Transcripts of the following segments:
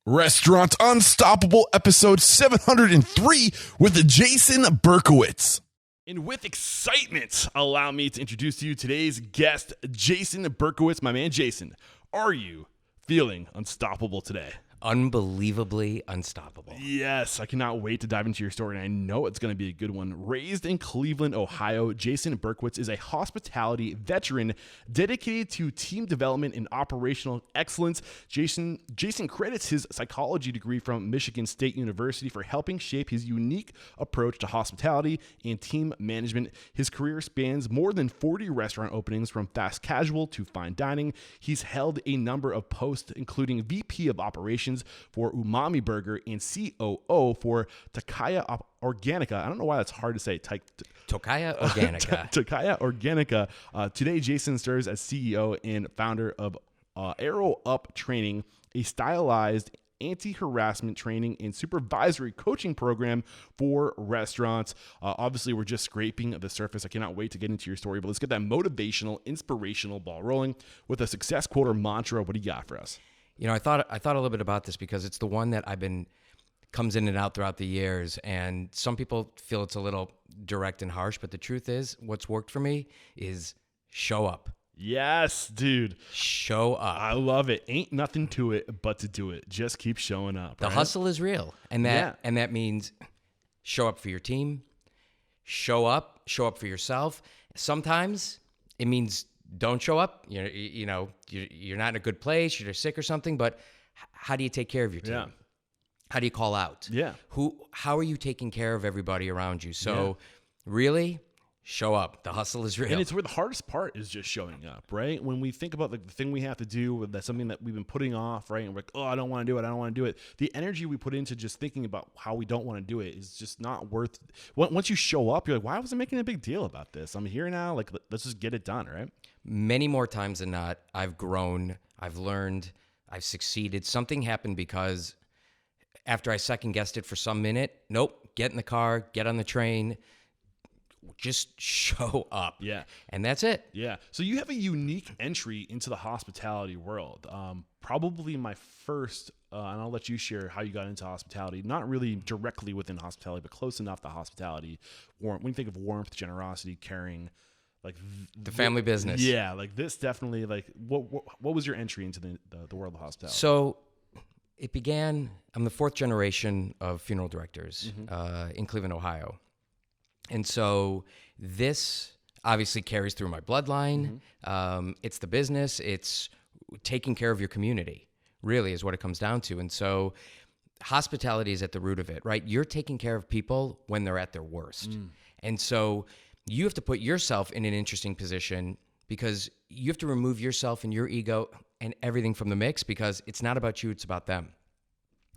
Restaurant Unstoppable, episode 703 with Jason Berkowitz. And with excitement, allow me to introduce to you today's guest, Jason Berkowitz. My man, Jason, are you feeling unstoppable today? Unbelievably unstoppable. Yes, I cannot wait to dive into your story, and I know it's going to be a good one. Raised in Cleveland, Ohio, Jason Berkowitz is a hospitality veteran dedicated to team development and operational excellence. Jason credits his psychology degree from Michigan State University for helping shape his unique approach to hospitality and team management. His career spans more than 40 restaurant openings, from fast casual to fine dining. He's held a number of posts, including VP of Operations for Umami Burger and COO for Takaya Organica. I don't know why that's hard to say. Tokaya Organica. Takaya Organica. Today, Jason serves as CEO and founder of Arrow Up Training, a stylized anti-harassment training and supervisory coaching program for restaurants. Obviously, we're just scraping the surface. I cannot wait to get into your story, but let's get that motivational, inspirational ball rolling with a success quote or mantra. What do you got for us? You know, I thought a little bit about this because it's the one that comes in and out throughout the years, and some people feel it's a little direct and harsh, but the truth is, what's worked for me is show up. Yes, dude. Show up. I love it. Ain't nothing to it but to do it. Just keep showing up. The hustle is real, and that means show up for your team. Show up for yourself. Sometimes it means don't show up. You're not in a good place. You're sick or something. But how do you take care of your team? Yeah. How do you call out? Yeah. How are you taking care of everybody around you? So really, show up. The hustle is real. And it's where the hardest part is just showing up, right? When we think about the thing we have to do, that's something that we've been putting off, right? And we're like, oh, I don't want to do it. The energy we put into just thinking about how we don't want to do it is just not worth. Once you show up, you're like, why was I making a big deal about this? I'm here now. Like, let's just get it done, right? Many more times than not, I've grown, I've learned, I've succeeded. Something happened because after I second guessed it for some minute, nope, get in the car, get on the train, just show up. Yeah. And that's it. Yeah. So you have a unique entry into the hospitality world. Probably my first, and I'll let you share how you got into hospitality, not really directly within hospitality, but close enough to hospitality. When you think of warmth, generosity, caring, like the family business. Yeah. Like this definitely, like what was your entry into the world of hospitality? So it began, I'm the fourth generation of funeral directors in Cleveland, Ohio. And so this obviously carries through my bloodline. It's the business. It's taking care of your community, really, is what it comes down to. And so hospitality is at the root of it, right? You're taking care of people when they're at their worst. And so you have to put yourself in an interesting position because you have to remove yourself and your ego and everything from the mix, because it's not about you, it's about them.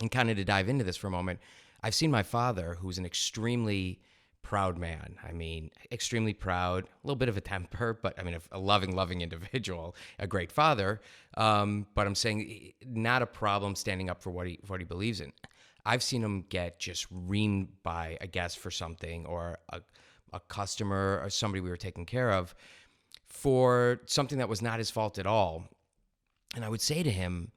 And kind of to dive into this for a moment, I've seen my father, who's an extremely proud man. I mean, extremely proud, a little bit of a temper, but I mean, a loving individual, a great father. But I'm saying not a problem standing up for what he believes in. I've seen him get just reamed by a guest for something, or a customer or somebody we were taking care of for something that was not his fault at all. And I would say to him,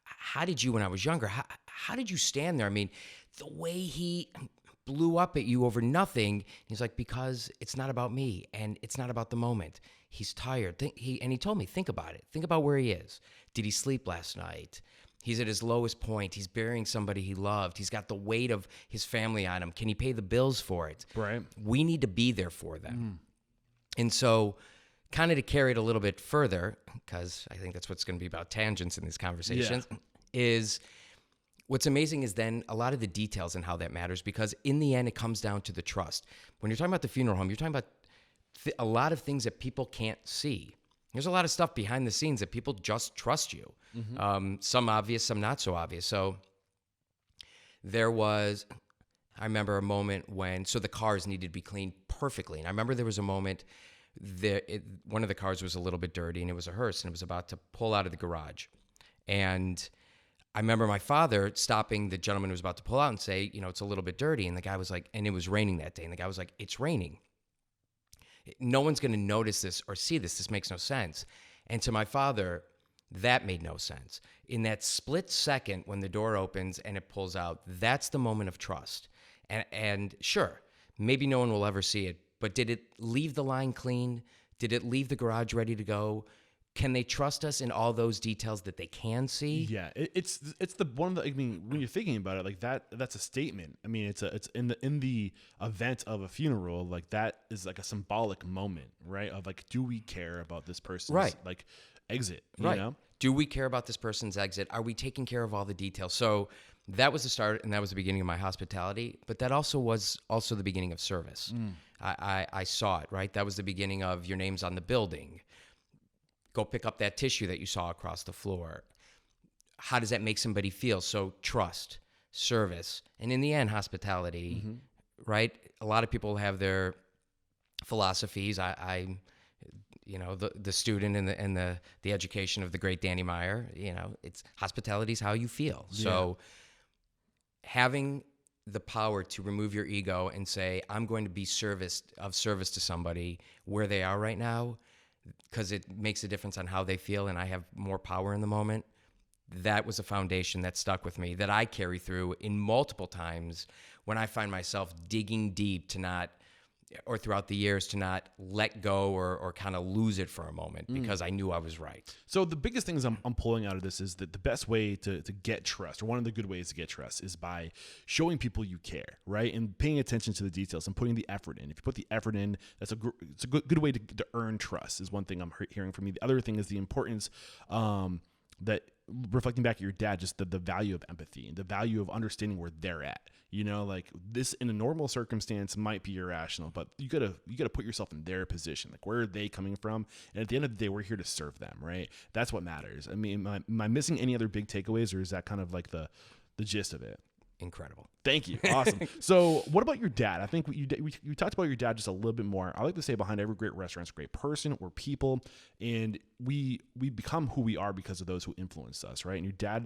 how did you, when I was younger, how did you stand there? I mean, the way he blew up at you over nothing. He's like, because it's not about me and it's not about the moment. He's tired. He told me, think about it. Think about where he is. Did he sleep last night? He's at his lowest point. He's burying somebody he loved. He's got the weight of his family on him. Can he pay the bills for it? Right. We need to be there for them. And so kind of to carry it a little bit further, because I think that's what's going to be about tangents in these conversations, is what's amazing is then a lot of the details and how that matters, because in the end, it comes down to the trust. When you're talking about the funeral home, you're talking about a lot of things that people can't see. There's a lot of stuff behind the scenes that people just trust you. Some obvious, some not so obvious. So there was, I remember a moment when, so the cars needed to be cleaned perfectly. And I remember there was a moment one of the cars was a little bit dirty, and it was a hearse, and it was about to pull out of the garage. And I remember my father stopping the gentleman who was about to pull out and say, it's a little bit dirty. And the guy was like, and it was raining that day. And the guy was like, it's raining. No one's going to notice this or see this. This makes no sense. And to my father, That made no sense. In that split second when the door opens and it pulls out, that's the moment of trust. And sure, maybe no one will ever see it, but did it leave the line clean? Did it leave the garage ready to go? Can they trust us in all those details that they can see? Yeah, it's the one of the. I mean, when you're thinking about it, like that's a statement. I mean, it's in the event of a funeral, like that is like a symbolic moment, right? Of like, do we care about this person's like exit? You know? Do we care about this person's exit? Are we taking care of all the details? So that was the start, and that was the beginning of my hospitality. But that also was the beginning of service. I saw it, right? That was the beginning of your name's on the building. Go pick up that tissue that you saw across the floor. How does that make somebody feel? So trust, service, and in the end, hospitality, right? A lot of people have their philosophies. The student and the education of the great Danny Meyer, it's hospitality is how you feel. Yeah. So having the power to remove your ego and say, I'm going to be of service to somebody where they are right now, because it makes a difference on how they feel and I have more power in the moment. That was a foundation that stuck with me that I carry through in multiple times when I find myself digging deep throughout the years to not let go or kind of lose it for a moment because I knew I was right. So the biggest things I'm pulling out of this is that the best way to get trust, or one of the good ways to get trust, is by showing people you care, right? And paying attention to the details and putting the effort in. If you put the effort in, it's a good way to earn trust is one thing I'm hearing from you. The other thing is the importance that reflecting back at your dad, just the value of empathy and the value of understanding where they're at. Like this in a normal circumstance might be irrational, but you gotta put yourself in their position. Like, where are they coming from? And at the end of the day, we're here to serve them, right? That's what matters. I mean, am I missing any other big takeaways, or is that kind of like the gist of it? Incredible. Thank you. Awesome. So what about your dad? I think you talked about your dad just a little bit more. I like to say behind every great restaurant is a great person or people, and we become who we are because of those who influenced us, right? And your dad,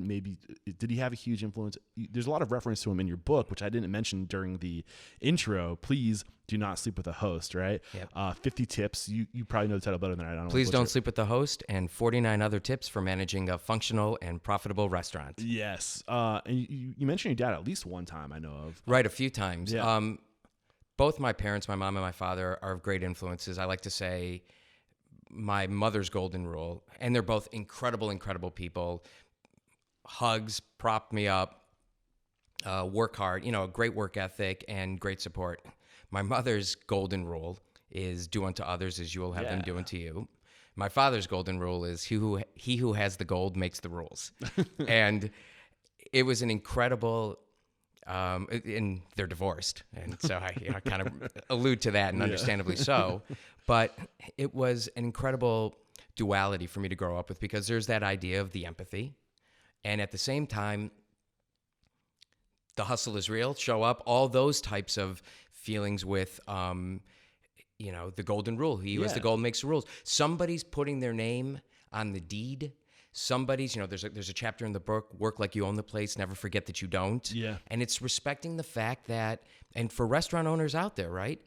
did he have a huge influence? There's a lot of reference to him in your book, which I didn't mention during the intro. Please do not sleep with a host, right? Yep. 50 tips. You probably know the title better than I do. Please don't sleep with the host, and 49 other tips for managing a functional and profitable restaurant. Yes. And you mentioned your dad at least one time I know of. Right, a few times. Yeah. Both my parents, my mom and my father, are great influences. I like to say my mother's golden rule, and they're both incredible, incredible people. Hugs, propped me up, work hard, great work ethic and great support. My mother's golden rule is do unto others as you will have them do unto you. My father's golden rule is he who has the gold makes the rules. And it was an incredible, and they're divorced. And so I kind of allude to that, and understandably so. But it was an incredible duality for me to grow up with, because there's that idea of the empathy. And at the same time, the hustle is real, show up, all those types of feelings with, the golden rule. He who has the gold makes the rules. Somebody's putting their name on the deed. Somebody's, there's a chapter in the book, work like you own the place, never forget that you don't. Yeah. And it's respecting the fact that, and for restaurant owners out there, right?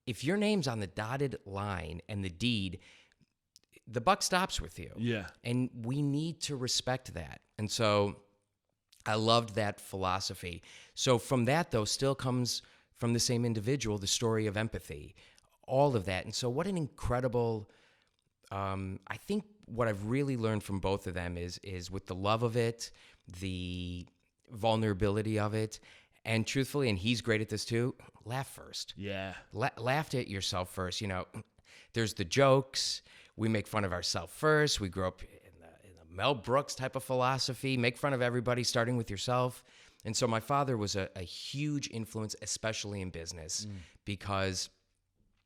If your name's on the dotted line and the deed, the buck stops with you. Yeah. And we need to respect that. And so I loved that philosophy. So from that, though, still comes from the same individual, the story of empathy, all of that. And so what an incredible, I think what I've really learned from both of them is with the love of it, the vulnerability of it, and truthfully, and he's great at this too, laugh first. Yeah. Laugh at yourself first. There's the jokes. We make fun of ourselves first. We grew up in the Mel Brooks type of philosophy, make fun of everybody, starting with yourself. And so my father was a huge influence, especially in business, because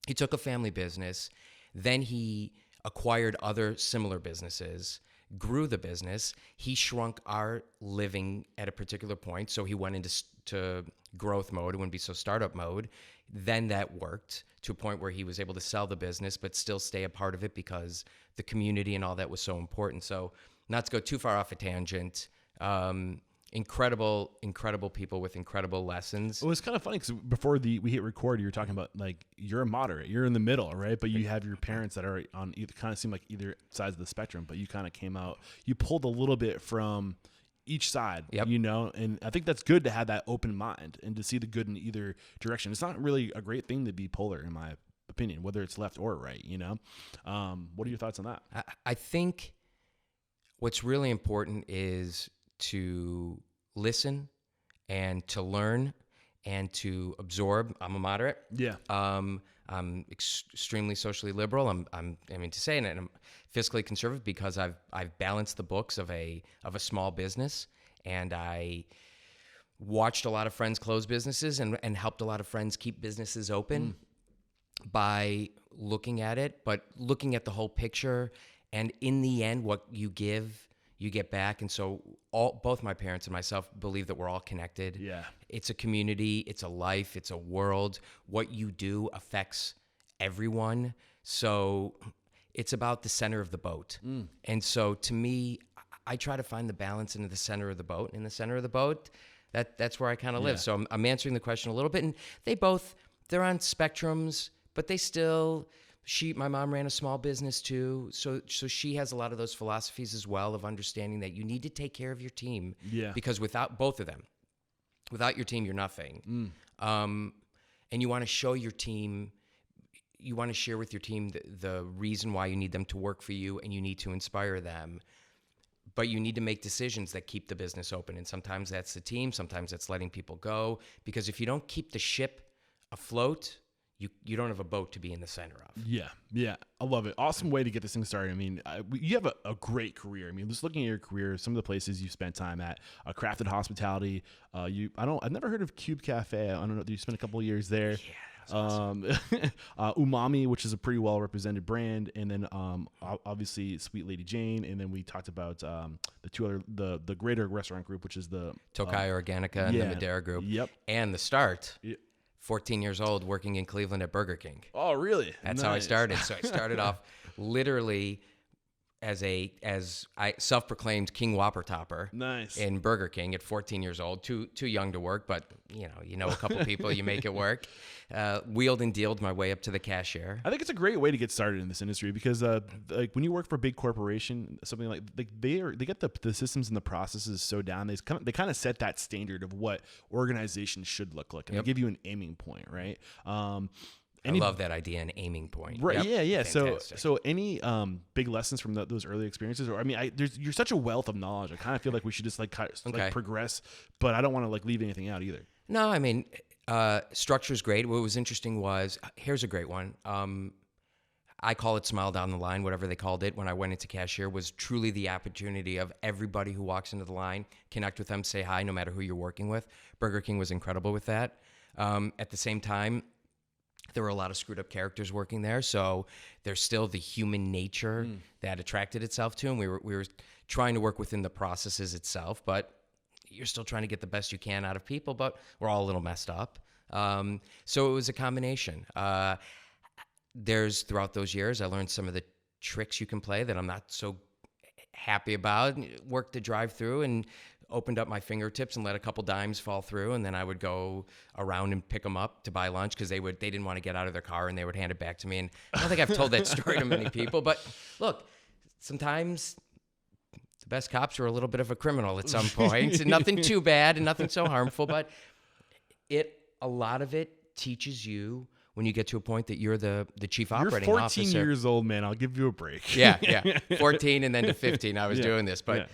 he took a family business, then he acquired other similar businesses, grew the business. He shrunk our living at a particular point, so he went into growth mode. It wouldn't be so startup mode. Then that worked to a point where he was able to sell the business, but still stay a part of it because the community and all that was so important. So not to go too far off a tangent, incredible people with incredible lessons. It was kind of funny because before we hit record, you were talking about like you're a moderate, you're in the middle, right? But you have your parents that are on either, kind of seem like either sides of the spectrum. But you kind of came out, you pulled a little bit from each side, you know, and I think that's good to have that open mind and to see the good in either direction. It's not really a great thing to be polar, in my opinion, whether it's left or right, you know. What are your thoughts on that? I think what's really important is to listen and to learn and to absorb. I'm a moderate. Yeah. I'm extremely socially liberal. I mean to say it, and I'm fiscally conservative because I've balanced the books of a small business, and I watched a lot of friends close businesses and helped a lot of friends keep businesses open by looking at it, but looking at the whole picture. And in the end, what you give, you get back. And so both my parents and myself believe that we're all connected. Yeah. It's a community, it's a life, it's a world. What you do affects everyone. So it's about the center of the boat. And so to me, I try to find the balance into the center of the boat. In the center of the boat, that's where I kind of live. So I'm answering the question a little bit. And they're on spectrums, but they still... My mom ran a small business too, so she has a lot of those philosophies as well of understanding that you need to take care of your team. Yeah. Because without both of them, without your team, you're nothing. And you want to show your team, you want to share with your team the reason why you need them to work for you, and you need to inspire them. But you need to make decisions that keep the business open, and sometimes that's the team, sometimes that's letting people go. Because if you don't keep the ship afloat, you don't have a boat to be in the center of. Yeah. I love it. Awesome way to get this thing started. I mean, you have a great career. I mean, just looking at your career, some of the places you spent time at, Crafted Hospitality. I've never heard of Cube Cafe. I don't know. You spent a couple of years there. Yeah. Awesome. Umami, which is a pretty well represented brand, and then obviously Sweet Lady Jane, and then we talked about the two other the greater restaurant group, which is the Tokai Organica and the Madera Group. Yep. And the start. 14 years old working in Cleveland at Burger King. Oh, really? That's how I started. So I started off literally as I self-proclaimed King Whopper Topper. Nice. In Burger King at 14 years old. Too young to work, but you know a couple people, you make it work. Wheeled and dealed my way up to the cashier. I think it's a great way to get started in this industry because like when you work for a big corporation, something like they get the systems and the processes so down. They kind of set that standard of what organizations should look like, and they give you an aiming point, right? I love that idea, an aiming point. Right. Yep. Yeah. Fantastic. So any big lessons from those early experiences, or I mean, you're such a wealth of knowledge. I kind of feel like we should just like progress, but I don't want to like leave anything out either. No, I mean, structure is great. What was interesting was, here's a great one. I call it smile down the line, whatever they called it when I went into cashier, was truly the opportunity of everybody who walks into the line, connect with them, say hi, no matter who you're working with. Burger King was incredible with that. At the same time, there were a lot of screwed up characters working there, so there's still the human nature that attracted itself to him. We were trying to work within the processes itself, but you're still trying to get the best you can out of people, but we're all a little messed up. So it was a combination. Throughout those years, I learned some of the tricks you can play that I'm not so happy about. Worked the drive-through and opened up my fingertips and let a couple dimes fall through, and then I would go around and pick them up to buy lunch because they didn't want to get out of their car, and they would hand it back to me. And I don't think I've told that story to many people, but look, sometimes the best cops are a little bit of a criminal at some point. Nothing too bad and nothing so harmful, but a lot of it teaches you when you get to a point that you're the chief operating officer. You're 14 years old, man. I'll give you a break. Yeah. 14 and then to 15, I was doing this, but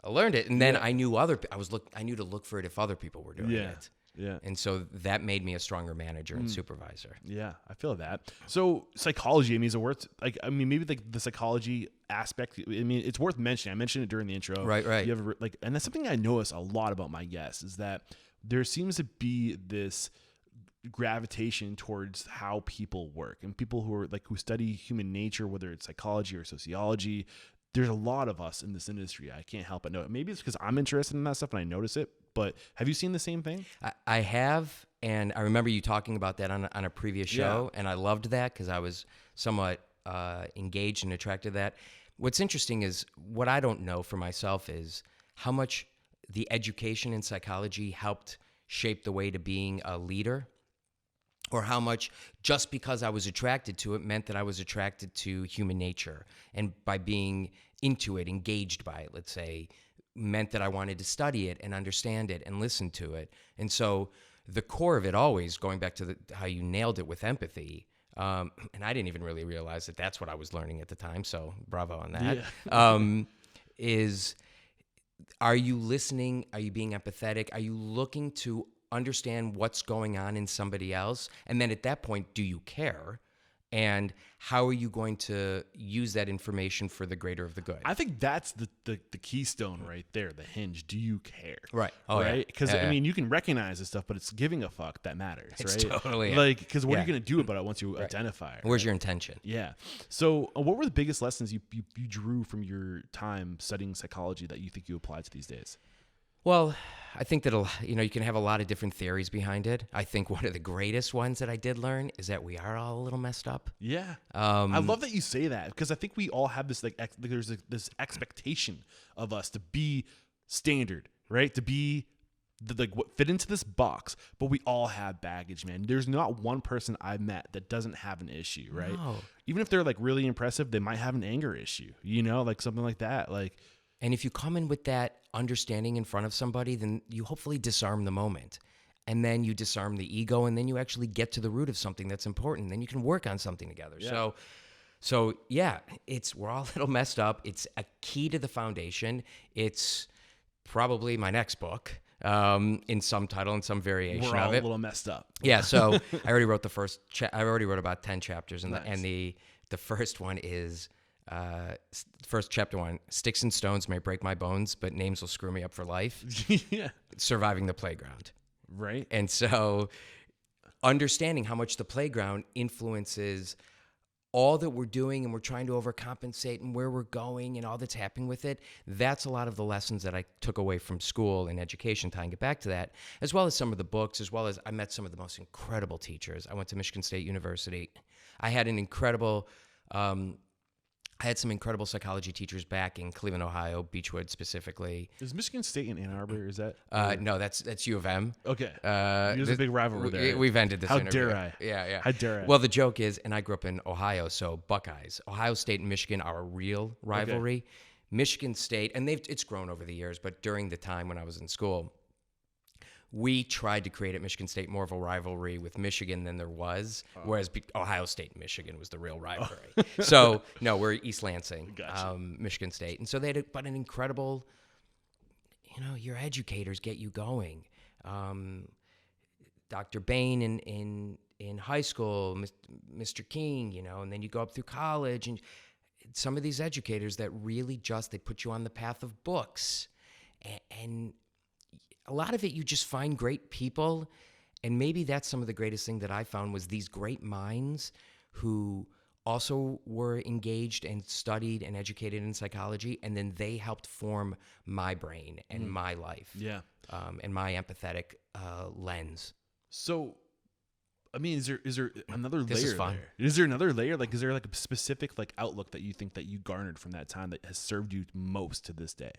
I learned it, and then I knew I knew to look for it if other people were doing it. Yeah. And so that made me a stronger manager and supervisor. Yeah, I feel that. So psychology, I mean, is it worth, maybe the psychology aspect, I mean, it's worth mentioning. I mentioned it during the intro. Right. You have and that's something I notice a lot about my guests is that there seems to be this gravitation towards how people work, and people who study human nature, whether it's psychology or sociology. There's a lot of us in this industry. I can't help but know it. Maybe it's because I'm interested in that stuff and I notice it, but have you seen the same thing? I have, and I remember you talking about that on a previous show, and I loved that because I was somewhat engaged and attracted to that. What's interesting is what I don't know for myself is how much the education in psychology helped shape the way to being a leader, or how much just because I was attracted to it meant that I was attracted to human nature, and by being into it, engaged by it, let's say, meant that I wanted to study it and understand it and listen to it. And so the core of it always, going back to how you nailed it with empathy, and I didn't even really realize that that's what I was learning at the time, so bravo on that, is, are you listening? Are you being empathetic? Are you looking to understand what's going on in somebody else? And then at that point, do you care? And how are you going to use that information for the greater of the good? I think that's the keystone right there, the hinge. Do you care? Right. Oh, right? Because, I mean, you can recognize this stuff, but it's giving a fuck that matters, It's right? totally Like, because what are you going to do about it once you identify it? Where's your intention? Yeah. So what were the biggest lessons you drew from your time studying psychology that you think you apply to these days? Well, I think that, you can have a lot of different theories behind it. I think one of the greatest ones that I did learn is that we are all a little messed up. Yeah. I love that you say that, because I think we all have this, there's this expectation of us to be standard, right? To be what fit into this box, but we all have baggage, man. There's not one person I've met that doesn't have an issue, right? No. Even if they're like really impressive, they might have an anger issue, like something like that. And if you come in with that understanding in front of somebody, then you hopefully disarm the moment. And then you disarm the ego, and then you actually get to the root of something that's important. Then you can work on something together. Yeah. So yeah, we're all a little messed up. It's a key to the foundation. It's probably my next book, in some title, in some variation We're all of it. a little messed up. Yeah, so I already wrote I already wrote about 10 chapters, and Nice. the first one is... first chapter 1, sticks and stones may break my bones, but names will screw me up for life. Yeah. Surviving the playground. Right. And so understanding how much the playground influences all that we're doing, and we're trying to overcompensate, and where we're going and all that's happening with it, that's a lot of the lessons that I took away from school and education, tying it back to that, as well as some of the books, as well as I met some of the most incredible teachers. I went to Michigan State University. I had some incredible psychology teachers back in Cleveland, Ohio, Beechwood specifically. Is Michigan State in Ann Arbor? Is that? No, that's U of M. Okay. There's a big rivalry there. We've ended this How interview. dare I? Yeah. How dare I? Well, the joke is, and I grew up in Ohio, so Buckeyes. Ohio State and Michigan are a real rivalry. Okay. Michigan State, and it's grown over the years, but during the time when I was in school, we tried to create at Michigan State more of a rivalry with Michigan than there was, whereas Ohio State and Michigan was the real rivalry. So, no, we're East Lansing, Gotcha. Michigan State. And so they had an incredible, your educators get you going. Dr. Bain in high school, Mr. King, and then you go up through college, and some of these educators that really they put you on the path of books. And a lot of it, you just find great people, and maybe that's some of the greatest thing that I found was these great minds who also were engaged and studied and educated in psychology, and then they helped form my brain and my life, and my empathetic lens. So, I mean, is there another This layer is fun. there? Is there another layer? Is there a specific outlook that you think that you garnered from that time that has served you most to this day?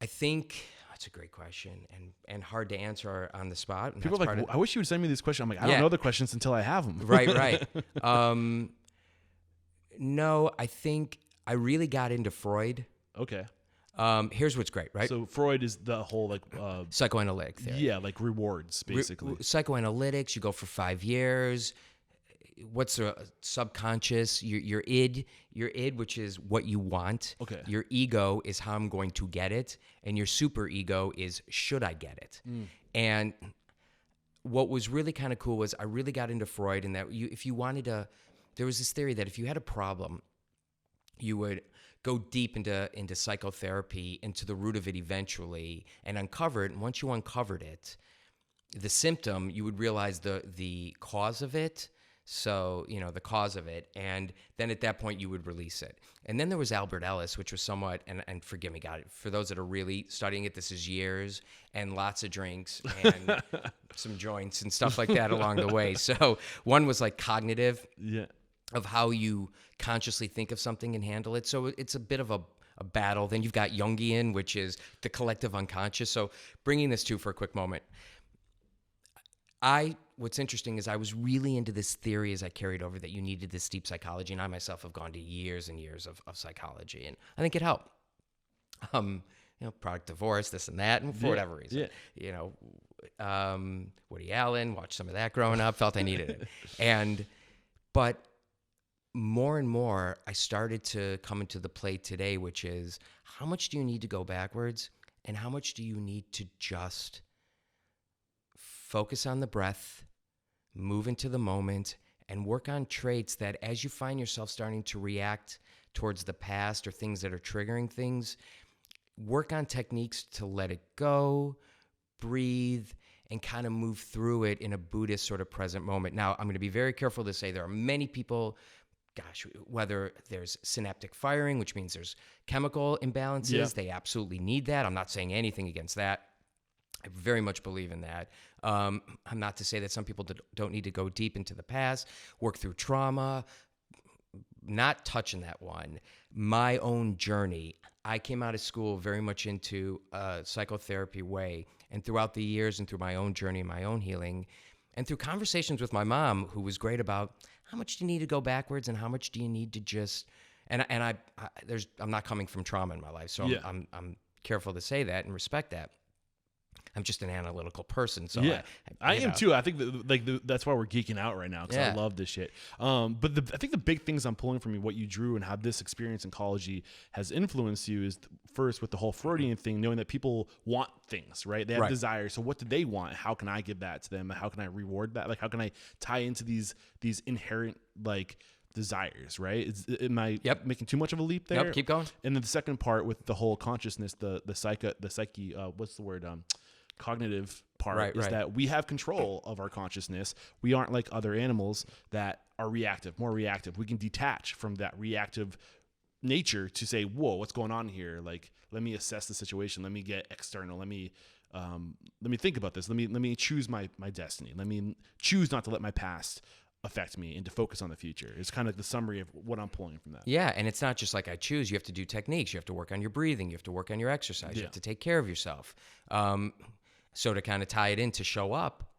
I think that's a great question and hard to answer on the spot. People are like, I wish you would send me this question. I'm like, I don't know the questions until I have them. Right. No, I think I really got into Freud. Okay. Here's what's great, right? So Freud is the whole psychoanalytic theory. Yeah, rewards basically. Psychoanalytics. You go for 5 years. What's the subconscious? Your id, which is what you want. Okay. Your ego is how I'm going to get it, and your super ego is should I get it? And what was really kind of cool was I really got into Freud, and that if you wanted to, there was this theory that if you had a problem, you would go deep into psychotherapy, into the root of it eventually, and uncover it. And once you uncovered it, the symptom, you would realize the cause of it. So, the cause of it. And then at that point, you would release it. And then there was Albert Ellis, which was somewhat, and forgive me, God, for those that are really studying it, this is years and lots of drinks and some joints and stuff like that along the way. So one was cognitive, of how you consciously think of something and handle it. So it's a bit of a battle. Then you've got Jungian, which is the collective unconscious. So bringing this to for a quick moment, what's interesting is I was really into this theory as I carried over that you needed this deep psychology, and I myself have gone to years and years of psychology, and I think it helped. Product divorce, this and that, and for whatever reason, Woody Allen, watched some of that growing up, felt I needed it, but more and more I started to come into the play today, which is how much do you need to go backwards, and how much do you need to just focus on the breath, move into the moment, and work on traits that as you find yourself starting to react towards the past or things that are triggering things, work on techniques to let it go, breathe, and kind of move through it in a Buddhist sort of present moment. Now, I'm going to be very careful to say there are many people, whether there's synaptic firing, which means there's chemical imbalances, they absolutely need that. I'm not saying anything against that. I very much believe in that. I'm not to say that some people don't need to go deep into the past, work through trauma, not touching that one. My own journey, I came out of school very much into a psychotherapy way. And throughout the years and through my own journey, my own healing, and through conversations with my mom, who was great about how much do you need to go backwards and how much do you need to just, I'm not coming from trauma in my life, so I'm careful to say that and respect that. I'm just an analytical person, so I am too. I think that's why we're geeking out right now, because I love this shit. But I think the big things I'm pulling from you, what you drew, and how this experience in college has influenced you, is first with the whole Freudian thing, knowing that people want things, right? They have desires. So what do they want? How can I give that to them? How can I reward that? Like, how can I tie into these inherent desires, right? Am I making too much of a leap there? Nope, keep going. And then the second part with the whole consciousness, the psyche, what's the word? Cognitive part is that we have control of our consciousness. We aren't like other animals that are more reactive. We can detach from that reactive nature to say, whoa, what's going on here? Like, let me assess the situation. Let me get external. Let me think about this. Let me choose my destiny. Let me choose not to let my past affect me and to focus on the future. It's kind of the summary of what I'm pulling from that. Yeah, and it's not just like I choose. You have to do techniques. You have to work on your breathing. You have to work on your exercise. You have to take care of yourself. So to kind of tie it in, to show up,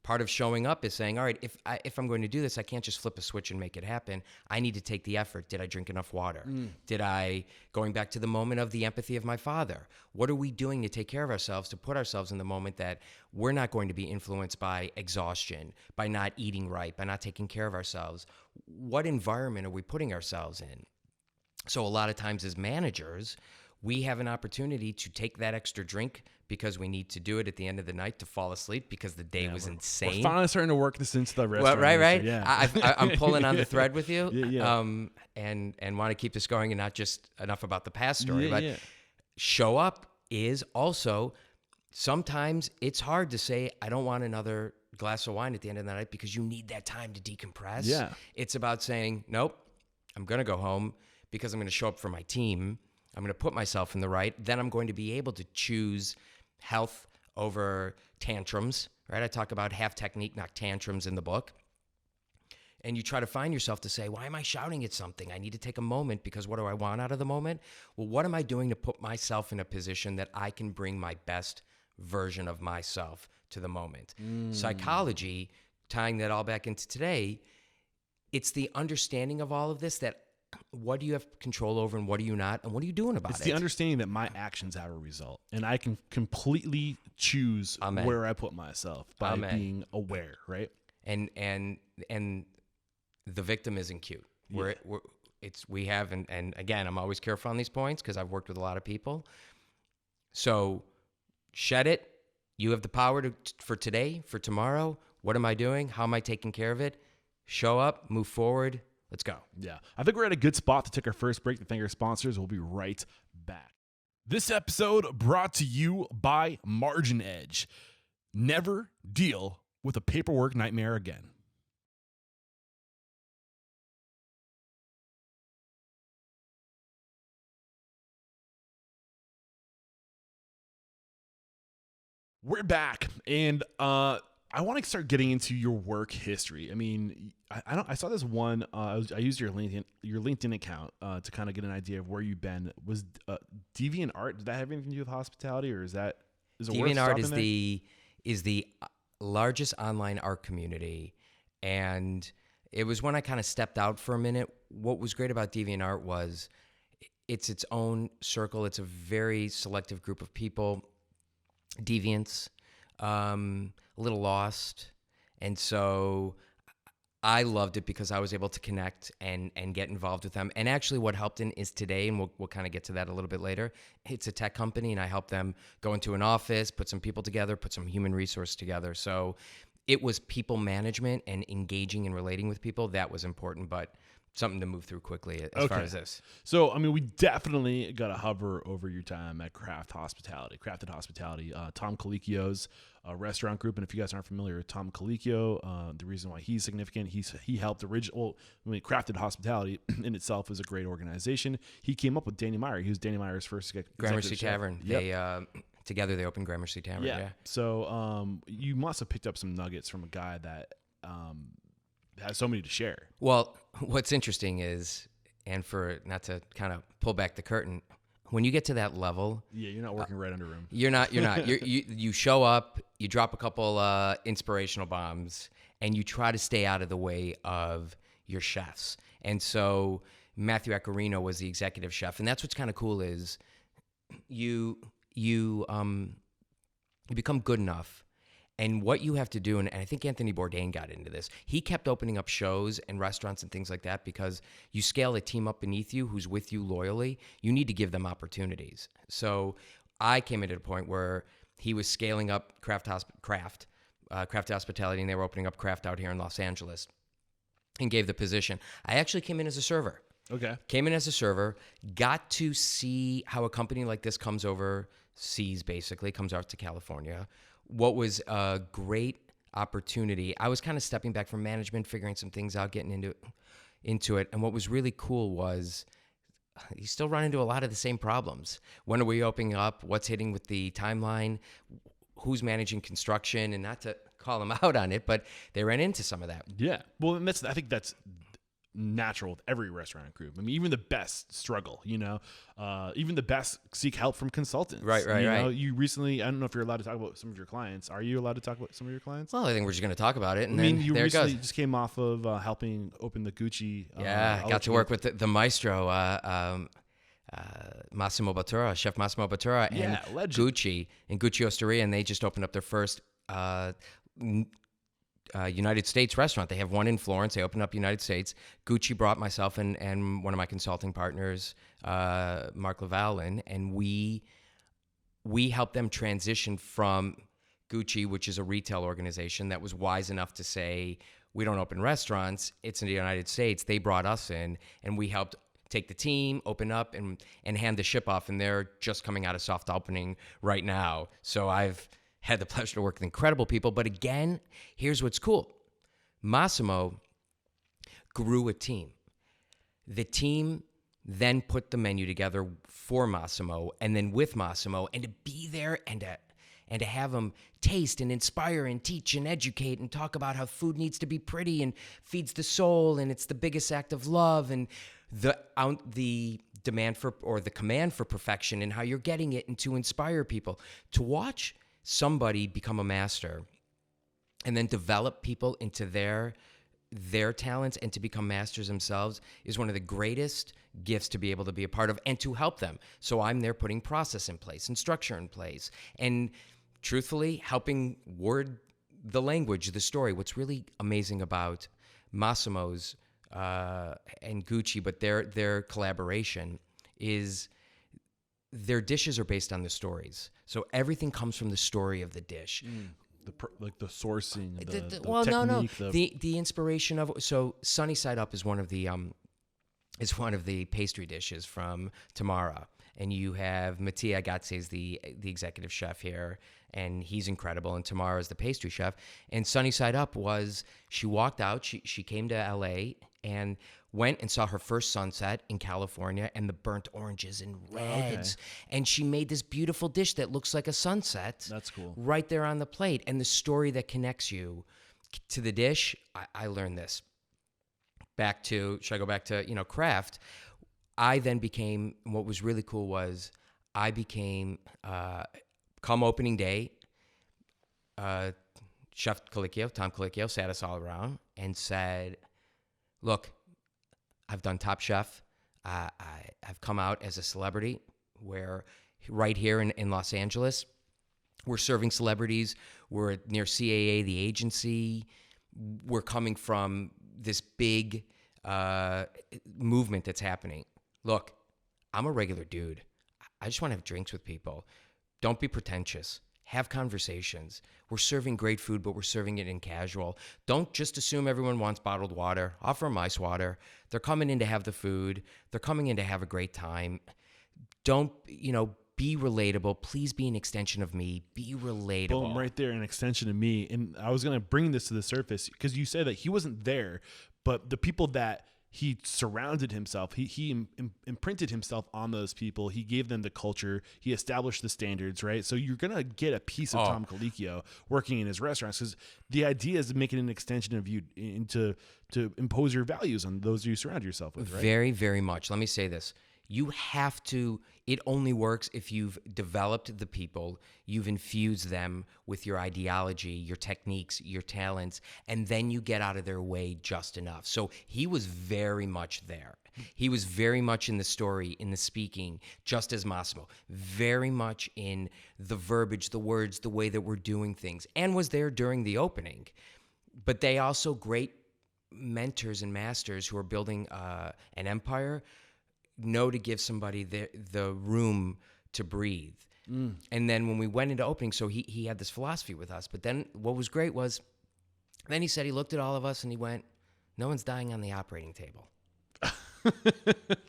part of showing up is saying, all right, if I'm going to do this, I can't just flip a switch and make it happen. I need to take the effort. Did I drink enough water? Going back to the moment of the empathy of my father, what are we doing to take care of ourselves, to put ourselves in the moment that we're not going to be influenced by exhaustion, by not eating right, by not taking care of ourselves? What environment are we putting ourselves in? So a lot of times as managers, we have an opportunity to take that extra drink because we need to do it at the end of the night to fall asleep because the day was insane. We're finally starting to work this into the restaurant. Well, right. Yeah. I'm pulling on the thread with you, and want to keep this going and not just enough about the past story. But show up is also, sometimes it's hard to say, I don't want another glass of wine at the end of the night because you need that time to decompress. Yeah. It's about saying, nope, I'm going to go home because I'm going to show up for my team. I'm going to put myself in the right. Then I'm going to be able to choose health over tantrums, right? I talk about have technique, not tantrums in the book. And you try to find yourself to say, why am I shouting at something? I need to take a moment because what do I want out of the moment? Well, what am I doing to put myself in a position that I can bring my best version of myself to the moment? Psychology, tying that all back into today, it's the understanding of all of this, that what do you have control over and what do you not, and what are you doing about it? It's the understanding that my actions have a result, and I can completely choose where I put myself by being aware, right? And the victim isn't cute. And again, I'm always careful on these points because I've worked with a lot of people. So shed it. You have the power for today, for tomorrow. What am I doing? How am I taking care of it? Show up, move forward. Let's go. Yeah. I think we're at a good spot to take our first break to thank our sponsors. We'll be right back. This episode brought to you by MarginEdge. Never deal with a paperwork nightmare again. We're back. And I want to start getting into your work history. I mean, I saw this one. I used your LinkedIn account to kind of get an idea of where you've been. Was DeviantArt, did that have anything to do with hospitality, or is it worth DeviantArt stopping is the largest online art community, and it was when I kind of stepped out for a minute. What was great about DeviantArt was it's its own circle. It's a very selective group of people, deviants, a little lost, and so I loved it because I was able to connect and get involved with them. And actually what helped in is today, and we'll kind of get to that a little bit later, it's a tech company, and I help them go into an office, put some people together, put some human resource together. So it was people management and engaging and relating with people. That was important, but something to move through quickly as far as this. So, I mean, we definitely got to hover over your time at Crafted Hospitality, Tom Colicchio's restaurant group. And if you guys aren't familiar with Tom Colicchio, the reason why he's significant, he helped Crafted Hospitality in itself is a great organization. He came up with Danny Meyer. He was Danny Meyer's first Gramercy chef. Tavern. Yep. Together they opened Gramercy Tavern. Yeah. So you must have picked up some nuggets from a guy that has so many to share. Well, what's interesting is, and for not to kind of pull back the curtain, when you get to that level, you're not working right under room. You're not. You show up, you drop a couple inspirational bombs, and you try to stay out of the way of your chefs. And so Matthew Accarino was the executive chef, and that's what's kind of cool is you become good enough. And what you have to do, and I think Anthony Bourdain got into this, he kept opening up shows and restaurants and things like that because you scale a team up beneath you who's with you loyally. You need to give them opportunities. So I came into a point where he was scaling up Crafted Hospitality, and they were opening up Craft out here in Los Angeles, and gave the position. I actually came in as a server. Okay. Came in as a server, got to see how a company like this comes overseas, basically, comes out to California. What was a great opportunity, I was kind of stepping back from management, figuring some things out, getting into it. And what was really cool was you still run into a lot of the same problems. When are we opening up? What's hitting with the timeline? Who's managing construction? And not to call them out on it, but they ran into some of that. Yeah. Well, and I think that's natural with every restaurant group. I mean, even the best struggle, even the best seek help from consultants. Right. You recently, I don't know if you're allowed to talk about some of your clients. Are you allowed to talk about some of your clients? Well, I think we're just going to talk about it. And you recently just came off of helping open the Gucci. Got to work with the maestro, Massimo Bottura, Chef Massimo Bottura, and legend. Gucci in Gucci Osteria, and they just opened up their first United States restaurant. They have one in Florence. They opened up United States. Gucci brought myself and one of my consulting partners, Mark Laval, in, and we helped them transition from Gucci, which is a retail organization that was wise enough to say, we don't open restaurants, it's in the United States. They brought us in, and we helped take the team, open up, and hand the ship off, and they're just coming out of soft opening right now. So I've had the pleasure to work with incredible people. But again, here's what's cool. Massimo grew a team. The team then put the menu together for Massimo, and then with Massimo, and to be there and to have them taste and inspire and teach and educate and talk about how food needs to be pretty and feeds the soul, and it's the biggest act of love, and the demand for, or the command for perfection, and how you're getting it, and to inspire people. To watch somebody become a master and then develop people into their talents and to become masters themselves is one of the greatest gifts to be able to be a part of and to help them. So I'm there putting process in place and structure in place and truthfully helping word the language, the story. What's really amazing about Massimo's and Gucci, but their collaboration is their dishes are based on the stories. So everything comes from the story of the dish. The sourcing, the technique. The inspiration of, so Sunny Side Up is one of the pastry dishes from Tamara. And you have Mattia Gazzi is the executive chef here, and he's incredible. And Tamara is the pastry chef. And Sunny Side Up was, she walked out, she came to LA, and went and saw her first sunset in California and the burnt oranges and reds. And she made this beautiful dish that looks like a sunset. That's cool. Right there on the plate. And the story that connects you to the dish, I learned this. Should I go back to, craft? I then became, what was really cool was I became, come opening day, Chef Tom Colicchio sat us all around and said, look, I've done Top Chef. I've come out as a celebrity where right here in Los Angeles, we're serving celebrities. We're near CAA, the agency. We're coming from this big movement that's happening. Look, I'm a regular dude. I just want to have drinks with people. Don't be pretentious. Have conversations. We're serving great food, but we're serving it in casual. Don't just assume everyone wants bottled water. Offer them ice water. They're coming in to have the food. They're coming in to have a great time. Don't, be relatable. Please be an extension of me. Be relatable. Boom, right there, an extension of me. And I was going to bring this to the surface because you said that he wasn't there, but the people that he surrounded himself, he imprinted himself on those people. He gave them the culture. He established the standards, right? So you're going to get a piece of Tom Colicchio working in his restaurants because the idea is to make it an extension of you and to impose your values on those you surround yourself with, right? Very, very much. Let me say this. You have to, it only works if you've developed the people, you've infused them with your ideology, your techniques, your talents, and then you get out of their way just enough. So he was very much there. He was very much in the story, in the speaking, just as Massimo. Very much in the verbiage, the words, the way that we're doing things, and was there during the opening. But they also great mentors and masters who are building an empire know to give somebody the room to breathe. And then when we went into opening, so he had this philosophy with us. But then what was great was, then he said, he looked at all of us and he went, no one's dying on the operating table.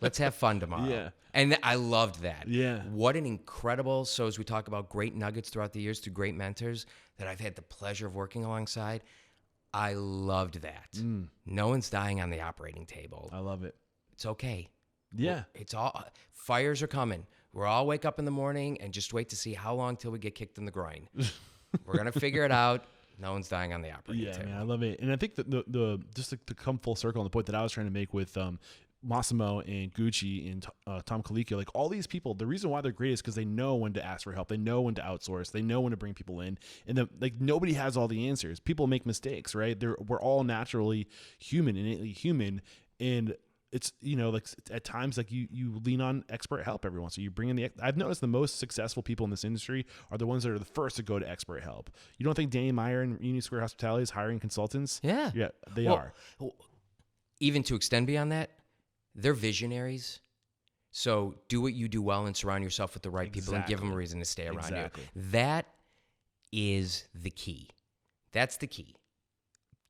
Let's have fun tomorrow. Yeah. And I loved that. Yeah. What an incredible, so as we talk about great nuggets throughout the years through great mentors that I've had the pleasure of working alongside, I loved that. No one's dying on the operating table. I love it. It's okay. Yeah. It's all, fires are coming. We'll all wake up in the morning and just wait to see how long till we get kicked in the groin. We're going to figure it out. No one's dying on the operating table. Man, I love it. And I think that the just to come full circle on the point that I was trying to make with Massimo and Gucci and Tom Colicchio, like all these people, the reason why they're great is because they know when to ask for help. They know when to outsource. They know when to bring people in. And nobody has all the answers. People make mistakes, right? We're all naturally human, innately human. And it's, at times like you lean on expert help every once. So you bring in I've noticed the most successful people in this industry are the ones that are the first to go to expert help. You don't think Danny Meyer and Union Square Hospitality is hiring consultants? Yeah. Yeah, they are. Even to extend beyond that, they're visionaries. So do what you do well and surround yourself with the right people and give them a reason to stay around you. That is the key. That's the key.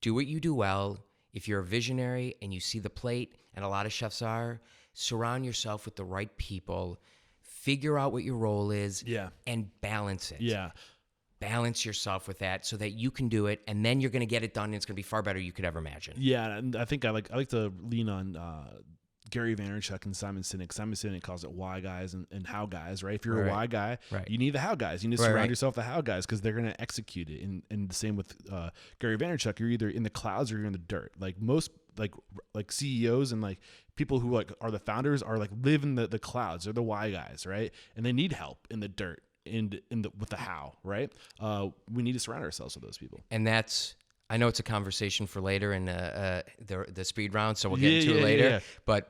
Do what you do well. If you're a visionary and you see the plate, and a lot of chefs are, surround yourself with the right people, figure out what your role is, and balance it. Yeah. Balance yourself with that so that you can do it, and then you're going to get it done, and it's going to be far better than you could ever imagine. Yeah, and I think I like to lean on Gary Vaynerchuk and Simon Sinek. Simon Sinek calls it why guys and how guys, right? If you're a why guy, you need the how guys. You need to surround yourself with the how guys because they're going to execute it. And the same with Gary Vaynerchuk. You're either in the clouds or you're in the dirt. Like most like CEOs and like people who like are the founders are like live in the clouds. They're the why guys, right? And they need help in the dirt and with the how, right? We need to surround ourselves with those people. And that's, I know it's a conversation for later in the speed round, so we'll get into it later. Yeah.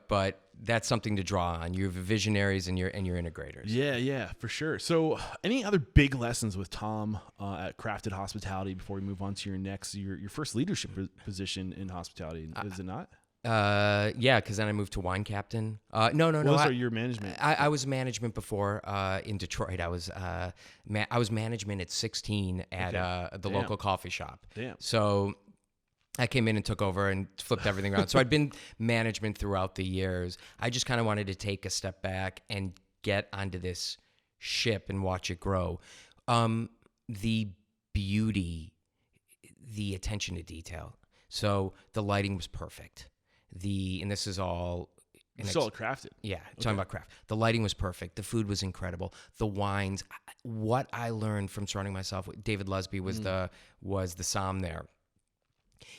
But that's something to draw on. You're visionaries and you're integrators. Yeah, for sure. So, any other big lessons with Tom at Crafted Hospitality before we move on to your first leadership position in hospitality? Is it not? Yeah, because then I moved to wine captain. No. Well, your management. I was management before in Detroit. I was management at 16 at the local coffee shop. Damn. So I came in and took over and flipped everything around. So I'd been management throughout the years. I just kind of wanted to take a step back and get onto this ship and watch it grow. The beauty, the attention to detail. So the lighting was perfect. and this is all. It's all crafted. Yeah, talking about craft. The lighting was perfect. The food was incredible. The wines. What I learned from surrounding myself with David Lusby was the somm there.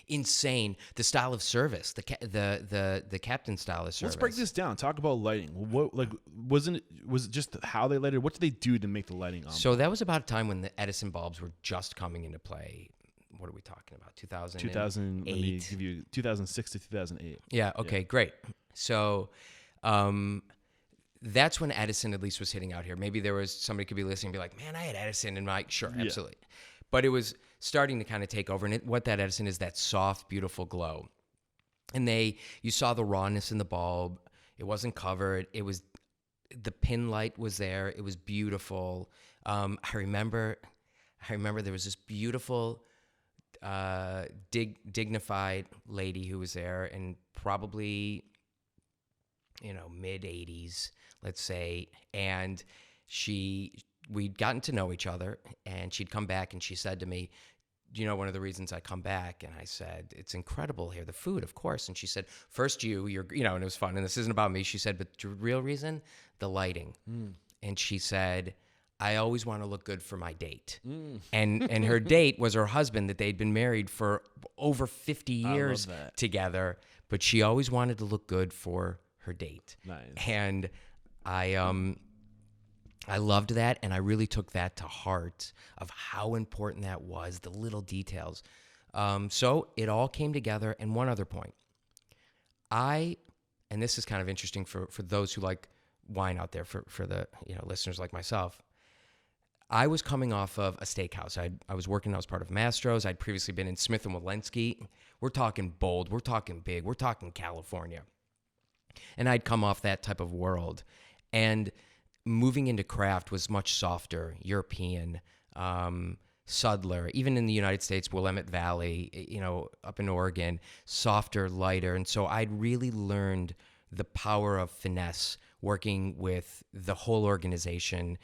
Insane. The style of service, the captain style of service. Let's break this down. Talk about lighting. What was it just how they lighted? What did they do to make the lighting on? So that was about a time when the Edison bulbs were just coming into play. What are we talking about? 2008. Let me give you 2006 to 2008. Yeah. Okay. Great. So, that's when Edison at least was hitting out here. Maybe there was somebody could be listening and be like, "Man, I had Edison," and like, sure, absolutely. But it was starting to kind of take over. And what that Edison is, that soft, beautiful glow. And you saw the rawness in the bulb. It wasn't covered. It was, the pin light was there. It was beautiful. I remember there was this beautiful, dignified lady who was there, and probably, mid 80s, let's say. And we'd gotten to know each other, and she'd come back and she said to me, "Do you know one of the reasons I come back?" And I said, "It's incredible here, the food, of course." And she said, "First you're, and it was fun. And this isn't about me." She said, "But the real reason, the lighting." And she said, "I always want to look good for my date." And her date was her husband that they'd been married for over 50 years together, but she always wanted to look good for her date. Nice. And I loved that, and I really took that to heart of how important that was, the little details. So it all came together. And one other point. And this is kind of interesting for those who like wine out there, for the listeners like myself. I was coming off of a steakhouse. I was working, I was part of Mastro's. I'd previously been in Smith & Wollensky. We're talking bold, we're talking big, we're talking California. And I'd come off that type of world. And moving into craft was much softer, European, subtler. Even in the United States, Willamette Valley, up in Oregon, softer, lighter. And so I'd really learned the power of finesse working with the whole organization,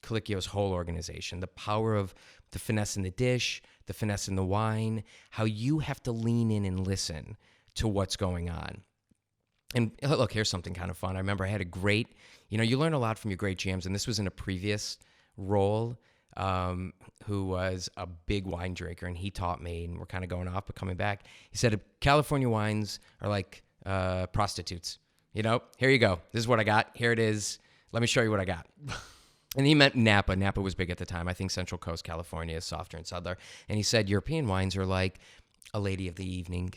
Colicchio's whole organization, the power of the finesse in the dish, the finesse in the wine, how you have to lean in and listen to what's going on. And look, here's something kind of fun. I remember I had a great, you learn a lot from your great GMs, and this was in a previous role, who was a big wine drinker, and he taught me, and we're kind of going off, but coming back, he said, California wines are like prostitutes. Here you go. This is what I got. Here it is. Let me show you what I got. And he meant Napa. Napa was big at the time. I think Central Coast California is softer and subtler. And he said European wines are like a lady of the evening.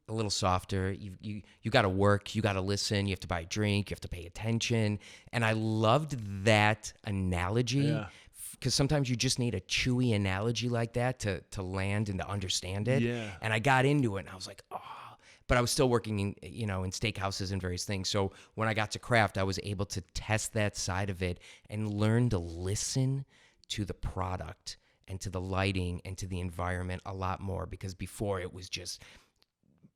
A little softer. You got to work. You got to listen. You have to buy a drink. You have to pay attention. And I loved that analogy, because sometimes you just need a chewy analogy like that to land and to understand it. Yeah. And I got into it, and I was like, oh. But I was still working in steakhouses and various things. So when I got to craft, I was able to test that side of it and learn to listen to the product and to the lighting and to the environment a lot more, because before it was just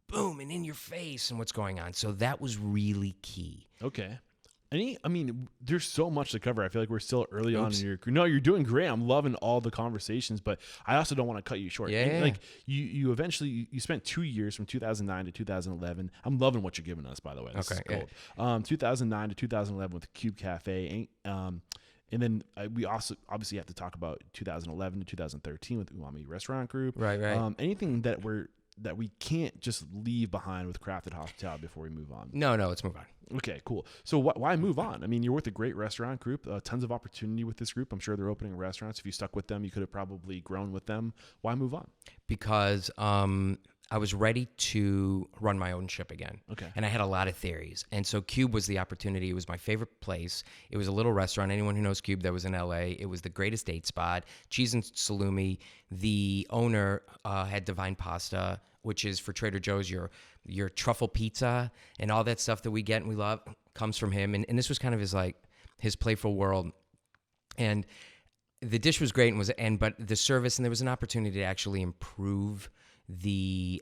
boom and in your face and what's going on. So that was really key. Okay. There's so much to cover. I feel like we're still early on in your career. No, you're doing great. I'm loving all the conversations, but I also don't want to cut you short. Yeah. Like you eventually spent 2 years from 2009 to 2011. I'm loving what you're giving us, by the way. This is gold. 2009 to 2011 with Cube Cafe. And then we also obviously have to talk about 2011 to 2013 with Umami Restaurant Group. Right. Anything that we can't just leave behind with Crafted Hospitality before we move on? No, let's move on. Okay, cool. So why move on? You're with a great restaurant group, tons of opportunity with this group. I'm sure they're opening restaurants. If you stuck with them, you could have probably grown with them. Why move on? Because I was ready to run my own ship again. Okay. And I had a lot of theories. And so Cube was the opportunity. It was my favorite place. It was a little restaurant. Anyone who knows Cube that was in LA, it was the greatest date spot. Cheese and salumi. The owner had Divine Pasta, which is for Trader Joe's, your truffle pizza and all that stuff that we get and we love comes from him. And this was kind of his playful world. And the dish was great but the service, and there was an opportunity to actually improve the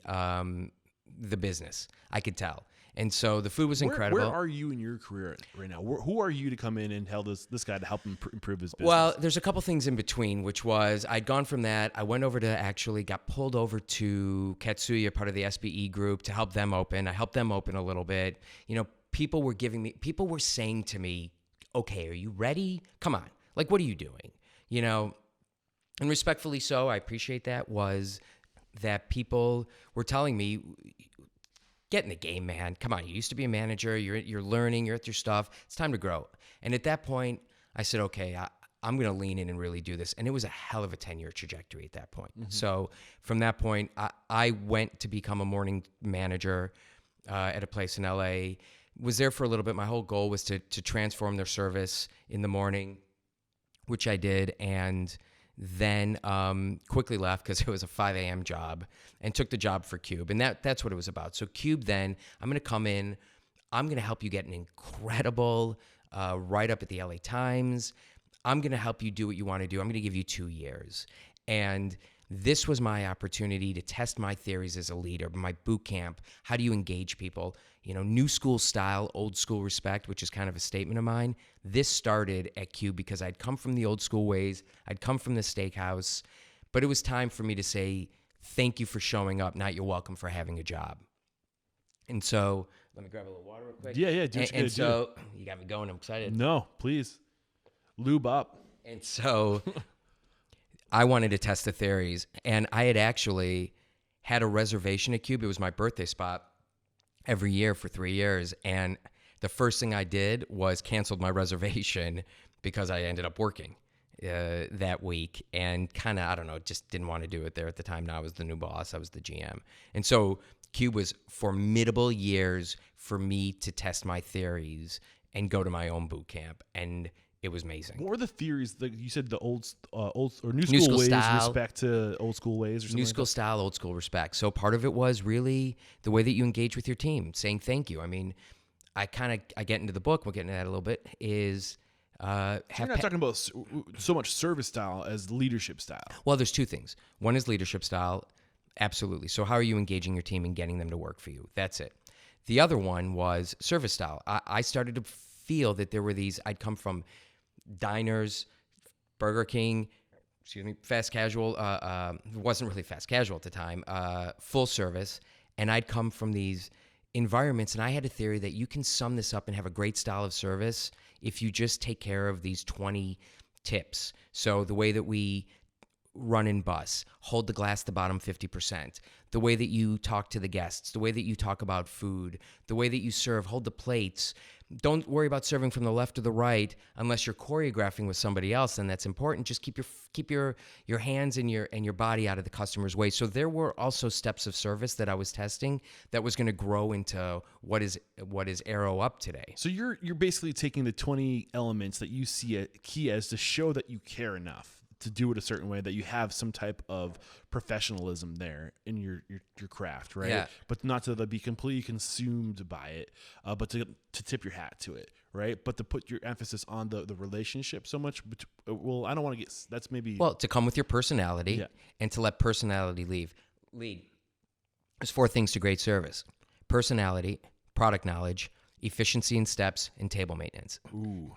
business. I could tell. And so the food was incredible. Where are you in your career right now? Who are you to come in and tell this guy to help him improve his business? Well, there's a couple things in between, which was I'd gone from that. I went over to got pulled over to Katsuya, part of the SBE group, to help them open. I helped them open a little bit. People were saying to me, okay, are you ready? Come on. Like, what are you doing? And respectfully so, I appreciate that, was that people were telling me, get in the game, man. Come on, you used to be a manager. You're learning. You're at your stuff. It's time to grow. And at that point, I said, okay, I'm going to lean in and really do this. And it was a hell of a 10-year trajectory at that point. Mm-hmm. So from that point, I went to become a morning manager at a place in LA. Was there for a little bit. My whole goal was to transform their service in the morning, which I did, and then quickly left because it was a 5 a.m. job, and took the job for Cube. And that's what it was about. So Cube, then, I'm going to come in. I'm going to help you get an incredible write-up at the LA Times. I'm going to help you do what you want to do. I'm going to give you 2 years. And this was my opportunity to test my theories as a leader, my boot camp. How do you engage people? New school style, old school respect, which is kind of a statement of mine. This started at Cube because I'd come from the old school ways. I'd come from the steakhouse. But it was time for me to say, thank you for showing up, not you're welcome for having a job. And so, let me grab a little water real quick. Yeah, do what you so, you got me going. I'm excited. No, please. Lube up. And so, I wanted to test the theories. And I had actually had a reservation at Cube. It was my birthday spot every year for 3 years. And the first thing I did was canceled my reservation because I ended up working that week, and kind of, I don't know, just didn't want to do it there at the time. Now I was the new boss. I was the GM. And so Cube was formidable years for me to test my theories and go to my own boot camp. And it was amazing. What were the theories? You said the old or new school ways, style, respect to old school ways, or something. New school style, old school respect. So part of it was really the way that you engage with your team, saying thank you. I mean, I get into the book. We'll get into that a little bit. Is so you're not talking about so much service style as leadership style. Well, there's two things. One is leadership style, absolutely. So how are you engaging your team and getting them to work for you? That's it. The other one was service style. I started to feel that there were these. I'd come from diners, Burger King, fast casual. It wasn't really fast casual at the time. Full service, and I'd come from these environments, and I had a theory that you can sum this up and have a great style of service if you just take care of these 20 tips. So the way that we run in bus, hold the glass the bottom 50%, the way that you talk to the guests, the way that you talk about food, the way that you serve, hold the plates. Don't worry about serving from the left or the right unless you're choreographing with somebody else, and that's important. Just keep your hands and your body out of the customer's way. So there were also steps of service that I was testing that was going to grow into what is Arrow Up today. So you're basically taking the 20 elements that you see at key as to show that you care enough to do it a certain way, that you have some type of professionalism there in your craft, right? Yeah. But not to be completely consumed by it, but to tip your hat to it, right? But to put your emphasis on the relationship so much. Well, I don't want to get, that's maybe. Well, to come with your personality and to let personality lead. There's 4 things to great service: personality, product knowledge, efficiency in steps, and table maintenance. Ooh.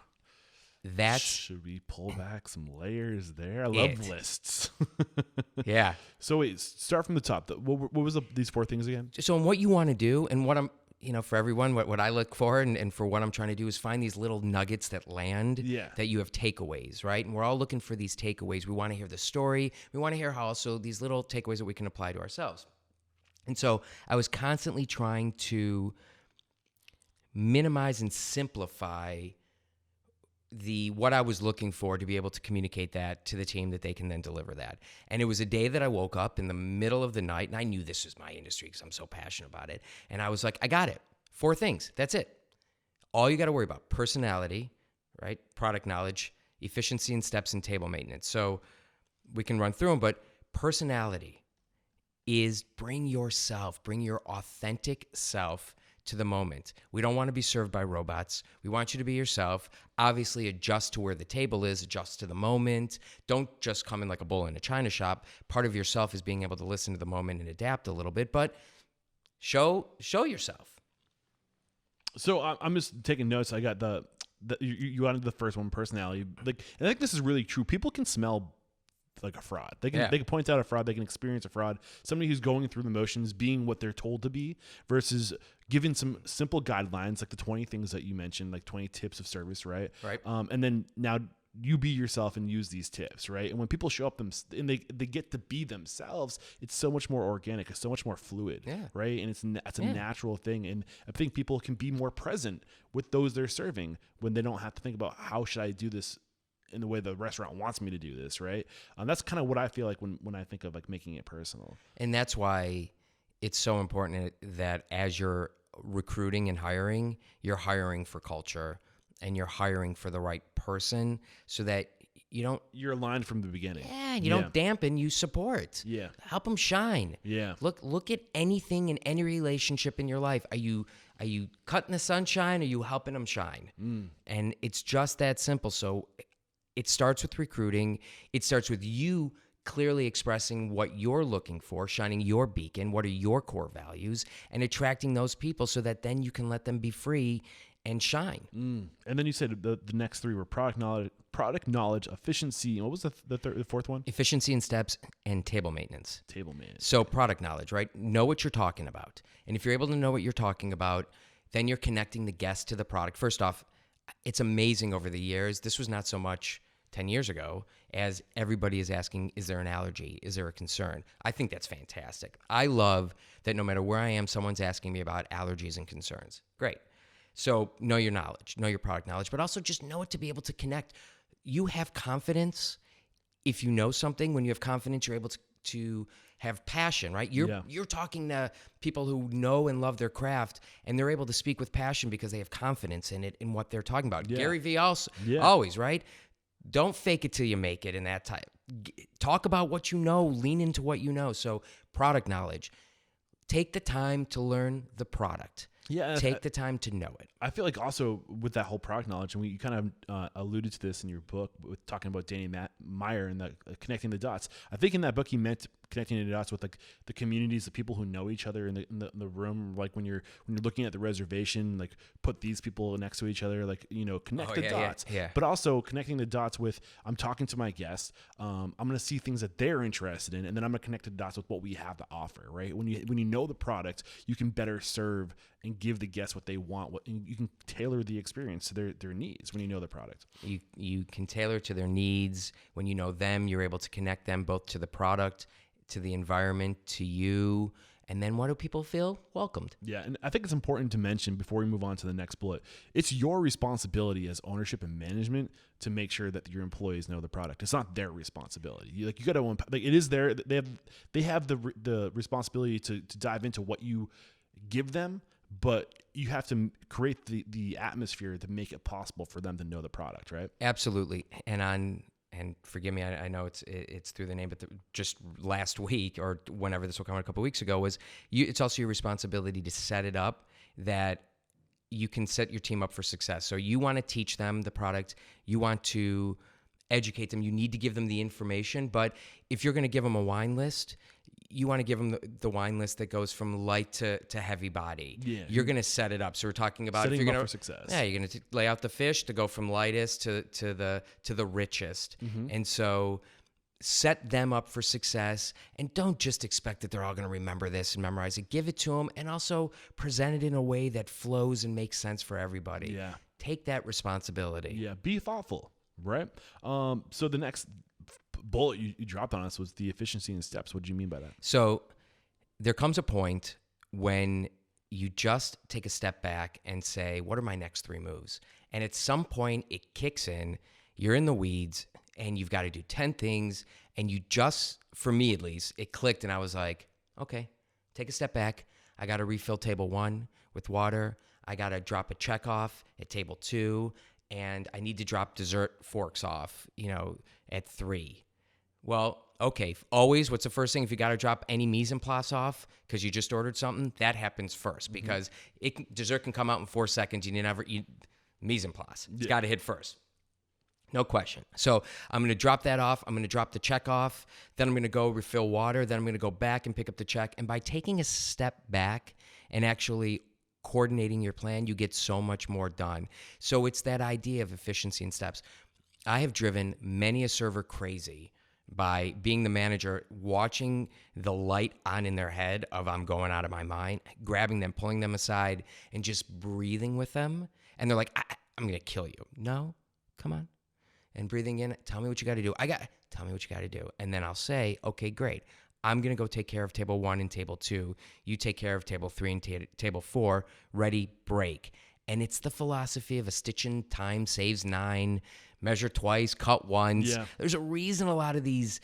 Should we pull back some layers there? I love lists. Yeah. So wait, start from the top. What was these 4 things again? So what you want to do, and what I'm, for everyone, what I look for and for what I'm trying to do is find these little nuggets that land, that you have takeaways, right? And we're all looking for these takeaways. We want to hear the story. We want to hear how also these little takeaways that we can apply to ourselves. And so I was constantly trying to minimize and simplify what I was looking for to be able to communicate that to the team, that they can then deliver that. And it was a day that I woke up in the middle of the night, and I knew this was my industry because I'm so passionate about it. And I was like, I got it. 4 things. That's it. All you got to worry about: personality, right? Product knowledge, efficiency in steps, and table maintenance. So we can run through them, but personality is bring your authentic self to the moment. We don't want to be served by robots. We want you to be yourself. Obviously, adjust to where the table is, adjust to the moment. Don't just come in like a bull in a china shop. Part of yourself is being able to listen to the moment and adapt a little bit, but show yourself. So I'm just taking notes. I got you wanted the first one, personality. Like, and I think this is really true. People can smell like a fraud. They can point out a fraud. They can experience a fraud. Somebody who's going through the motions, being what they're told to be, versus giving some simple guidelines, like the 20 things that you mentioned, like 20 tips of service, right? Right. And then now you be yourself and use these tips, right? And when people show up and they get to be themselves, it's so much more organic. It's so much more fluid, right? And it's a natural thing. And I think people can be more present with those they're serving when they don't have to think about how should I do this in the way the restaurant wants me to do this, right? That's kind of what I feel like when I think of like making it personal. And that's why it's so important that as you're recruiting and hiring, you're hiring for culture and you're hiring for the right person so that you're aligned from the beginning. Yeah, you don't dampen, you support. Yeah. Help them shine. Yeah. Look at anything in any relationship in your life. Are you cutting the sunshine? Or are you helping them shine? And it's just that simple. So it starts with recruiting. It starts with you clearly expressing what you're looking for, shining your beacon, what are your core values, and attracting those people so that then you can let them be free and shine. And then you said the next three were product knowledge, efficiency, and what was the fourth one? Efficiency and steps, and table maintenance. So product knowledge, right? Know what you're talking about. And if you're able to know what you're talking about, then you're connecting the guest to the product. First off, it's amazing over the years. This was not so much 10 years ago as everybody is asking, is there an allergy? Is there a concern? I think that's fantastic. I love that no matter where I am, someone's asking me about allergies and concerns. Great. So know your knowledge, know your product knowledge, but also just know it to be able to connect. You have confidence if you know something. When you have confidence, you're able to have passion, right? You're talking to people who know and love their craft, and they're able to speak with passion because they have confidence in it, in what they're talking about. Yeah. Gary Vee also, always, right? Don't fake it till you make it in that type. Talk about what you know, lean into what you know. So product knowledge, take the time to learn the product. Yeah, take the time to know it. I feel like also with that whole product knowledge, and you kind of alluded to this in your book with talking about Danny Meyer and the connecting the dots. I think in that book he meant connecting the dots with like the communities, the people who know each other in the room. Like when you're looking at the reservation, like put these people next to each other, like connect the dots. Yeah. But also connecting the dots with I'm talking to my guest. I'm going to see things that they're interested in, and then I'm going to connect the dots with what we have to offer. Right? When you know the product, you can better serve and give the guests what they want. And you can tailor the experience to their needs when you know the product. You can tailor to their needs. When you know them, you're able to connect them both to the product, to the environment, to you. And then what do people feel? Welcomed. Yeah, and I think it's important to mention before we move on to the next bullet, it's your responsibility as ownership and management to make sure that your employees know the product. It's not their responsibility. You got to it is there. They have the responsibility to dive into what you give them, but you have to create the atmosphere to make it possible for them to know the product, right? Absolutely. And forgive me, I know it's through the name, but just last week or whenever this will come out a couple of weeks ago it's also your responsibility to set it up that you can set your team up for success. So you want to teach them the product, you want to educate them, you need to give them the information. But if you're going to give them a wine list, you want to give them the wine list that goes from light to heavy body. Yeah. You're going to set it up. So we're talking about setting them up for success. Yeah, you're going to lay out the fish to go from lightest to the richest. Mm-hmm. And so set them up for success, and don't just expect that they're all going to remember this and memorize it. Give it to them, and also present it in a way that flows and makes sense for everybody. Yeah. Take that responsibility. Yeah, be thoughtful, right? So the next bullet you dropped on us was the efficiency and steps. What do you mean by that? So there comes a point when you just take a step back and say, what are my next 3 moves? And at some point it kicks in, you're in the weeds, and you've got to do 10 things. And you just, for me at least, it clicked, and I was like, okay, take a step back. I got to refill table 1 with water. I got to drop a check off at table 2, and I need to drop dessert forks off, at 3. Well, okay, always, what's the first thing? If you got to drop any mise en place off because you just ordered something, that happens first, because dessert can come out in 4 seconds. You never eat mise en place. It's got to hit first. No question. So I'm going to drop that off. I'm going to drop the check off. Then I'm going to go refill water. Then I'm going to go back and pick up the check. And by taking a step back and actually coordinating your plan, you get so much more done. So it's that idea of efficiency and steps. I have driven many a server crazy by being the manager, watching the light on in their head of I'm going out of my mind, grabbing them, pulling them aside, and just breathing with them. And they're like, I'm going to kill you. No, come on. And breathing in, tell me what you got to do. Tell me what you got to do. And then I'll say, okay, great. I'm going to go take care of table 1 and table 2. You take care of table 3 and table 4. Ready, break. And it's the philosophy of a stitch in time saves 9, measure twice, cut once. Yeah. There's a reason a lot of these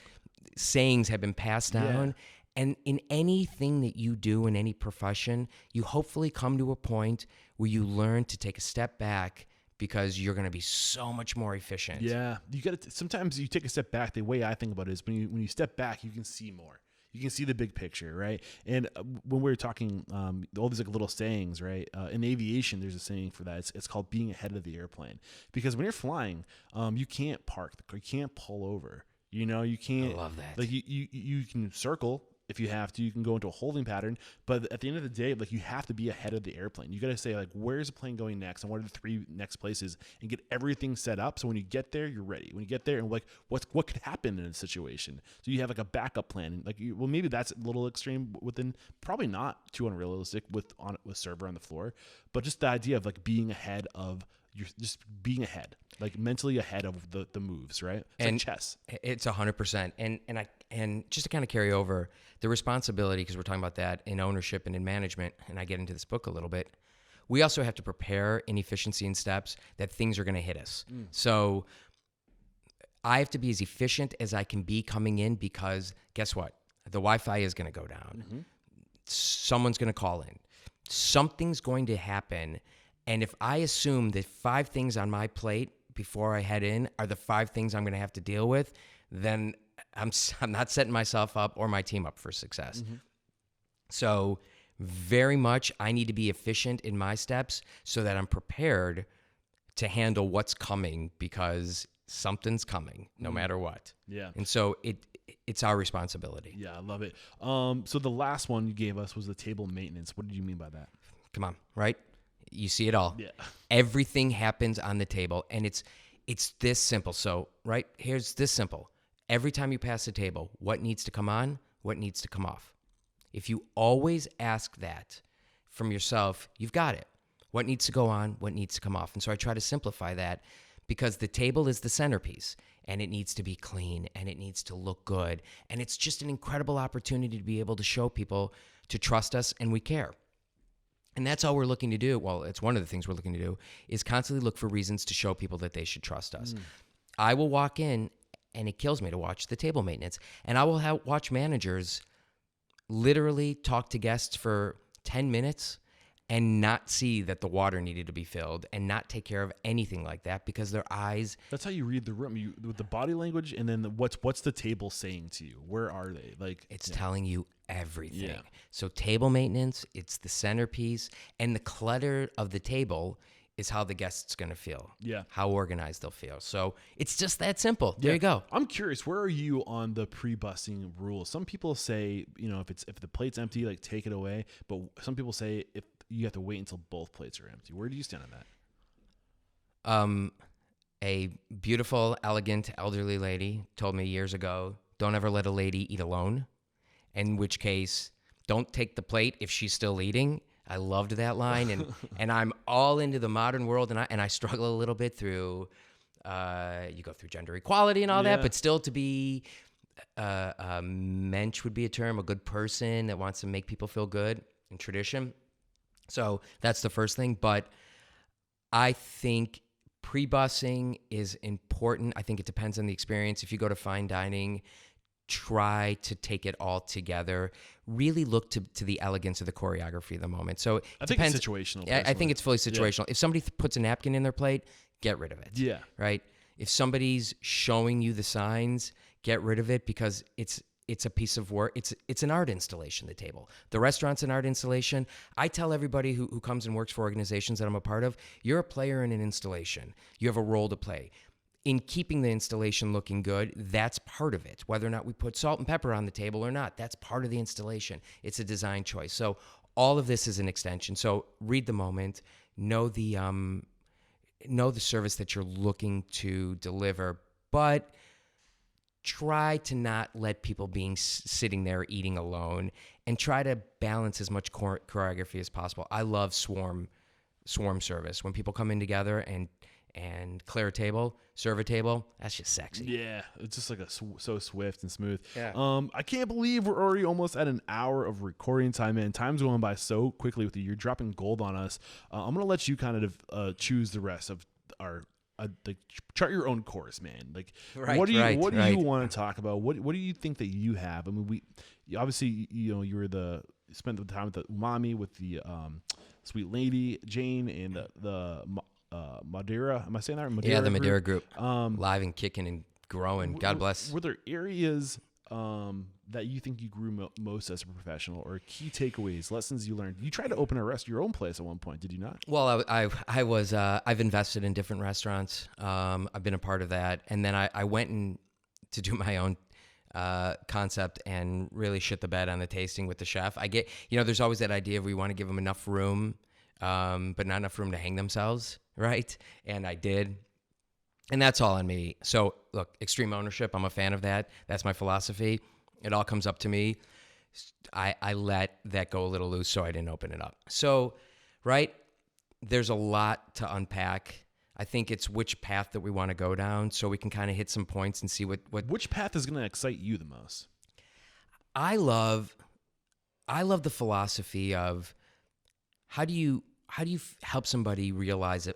sayings have been passed down. Yeah. And in anything that you do in any profession, you hopefully come to a point where you learn to take a step back because you're going to be so much more efficient. Yeah. You got to, sometimes you take a step back. The way I think about it is when you step back, you can see more. You can see the big picture, right? And when we were talking, all these like little sayings, right? In aviation, there's a saying for that. It's called being ahead of the airplane. Because when you're flying, you can't park, you can't pull over. You know, you can't. I love that. Like you can circle if you have to. You can go into a holding pattern. But at the end of the day, like you have to be ahead of the airplane. You got to say like, where's the plane going next, and what are the 3 next places, and get everything set up. So when you get there, you're ready. When you get there, and like what could happen in a situation, so you have like a backup plan. Like well, maybe that's a little extreme. Within probably not too unrealistic with server on the floor, but just the idea of like being ahead of. You're just being ahead, like mentally ahead of the moves, right? It's like chess. It's 100%. And just to kind of carry over the responsibility, because we're talking about that in ownership and in management, and I get into this book a little bit. We also have to prepare in efficiency and steps that things are going to hit us. So I have to be as efficient as I can be coming in, because guess what? The Wi-Fi is going to go down. Someone's going to call in. Something's going to happen. And if I assume that 5 things on my plate before I head in are the 5 things I'm going to have to deal with, then I'm not setting myself up or my team up for success. So very much I need to be efficient in my steps so that I'm prepared to handle what's coming, because something's coming no matter what. Yeah. And so it's our responsibility. Yeah, I love it. So the last one you gave us was the table maintenance. What did you mean by that? Come on, right? You see it all. Yeah. Everything happens on the table, and it's this simple. So, right, here's this simple. Every time you pass the table, what needs to come on, what needs to come off? If you always ask that from yourself, you've got it. What needs to go on, what needs to come off? And so I try to simplify that, because the table is the centerpiece, and it needs to be clean, and it needs to look good. And it's just an incredible opportunity to be able to show people to trust us and we care. And that's all we're looking to do. Well, it's one of the things we're looking to do, is constantly look for reasons to show people that they should trust us. I will walk in, and it kills me to watch the table maintenance. And I will watch managers literally talk to guests for 10 minutes and not see that the water needed to be filled, and not take care of anything like that, because their eyes. That's how you read the room, with the body language, and then what's the table saying to you? Where are they? Like it's telling you everything. Yeah. So table maintenance, it's the centerpiece, and the clutter of the table is how the guest's going to feel. Yeah. How organized they'll feel. So it's just that simple. There you go. I'm curious, where are you on the pre-busing rules? Some people say, if the plate's empty, like take it away. But some people say if you have to wait until both plates are empty. Where do you stand on that? A beautiful, elegant, elderly lady told me years ago, don't ever let a lady eat alone. In which case, don't take the plate if she's still eating. I loved that line, and I'm all into the modern world, and I struggle a little bit through. You go through gender equality and all that, but still to be mensch would be a term, a good person that wants to make people feel good in tradition. So that's the first thing. But I think pre-busing is important. I think it depends on the experience. If you go to fine dining, try to take it all together. Really look to the elegance of the choreography of the moment. So I think it's situational. I think it's fully situational. If somebody puts a napkin in their plate, get rid of it. Yeah. Right? If somebody's showing you the signs, get rid of it, because it's a piece of work. It's an art installation, the table. The restaurant's an art installation. I tell everybody who comes and works for organizations that I'm a part of, you're a player in an installation. You have a role to play. In keeping the installation looking good, that's part of it. Whether or not we put salt and pepper on the table or not, that's part of the installation. It's a design choice. So all of this is an extension. So read the moment, know the service that you're looking to deliver, but try to not let people sitting there eating alone, and try to balance as much choreography as possible. I love swarm service. When people come in together and clear a table, serve a table, that's just sexy. Yeah, it's just like so swift and smooth. Yeah. I can't believe we're already almost at an hour of recording time, man. Time's going by so quickly with you. You're dropping gold on us. I'm gonna let you kind of choose the rest of our chart your own course, man. Like, what do you want to talk about? What do you think that you have? I mean, obviously, you spent the time with the umami, with the sweet lady Jane, and the Madeira. Am I saying that right? Madeira the Madeira group. Live and kicking and growing. God bless. Were there areas that you think you grew most as a professional, or key takeaways, lessons you learned? You tried to open your own place at one point, did you not? Well, I've invested in different restaurants. I've been a part of that, and then I went to do my own concept and really shit the bed on the tasting with the chef. There's always that idea of we want to give them enough room, but not enough room to hang themselves, right? And I did. And that's all on me. So look, extreme ownership, I'm a fan of that. That's my philosophy. It all comes up to me. I let that go a little loose, so I didn't open it up. So, right, there's a lot to unpack. I think it's which path that we want to go down, so we can kind of hit some points and see what Which path is going to excite you the most? I love the philosophy of how do you help somebody realize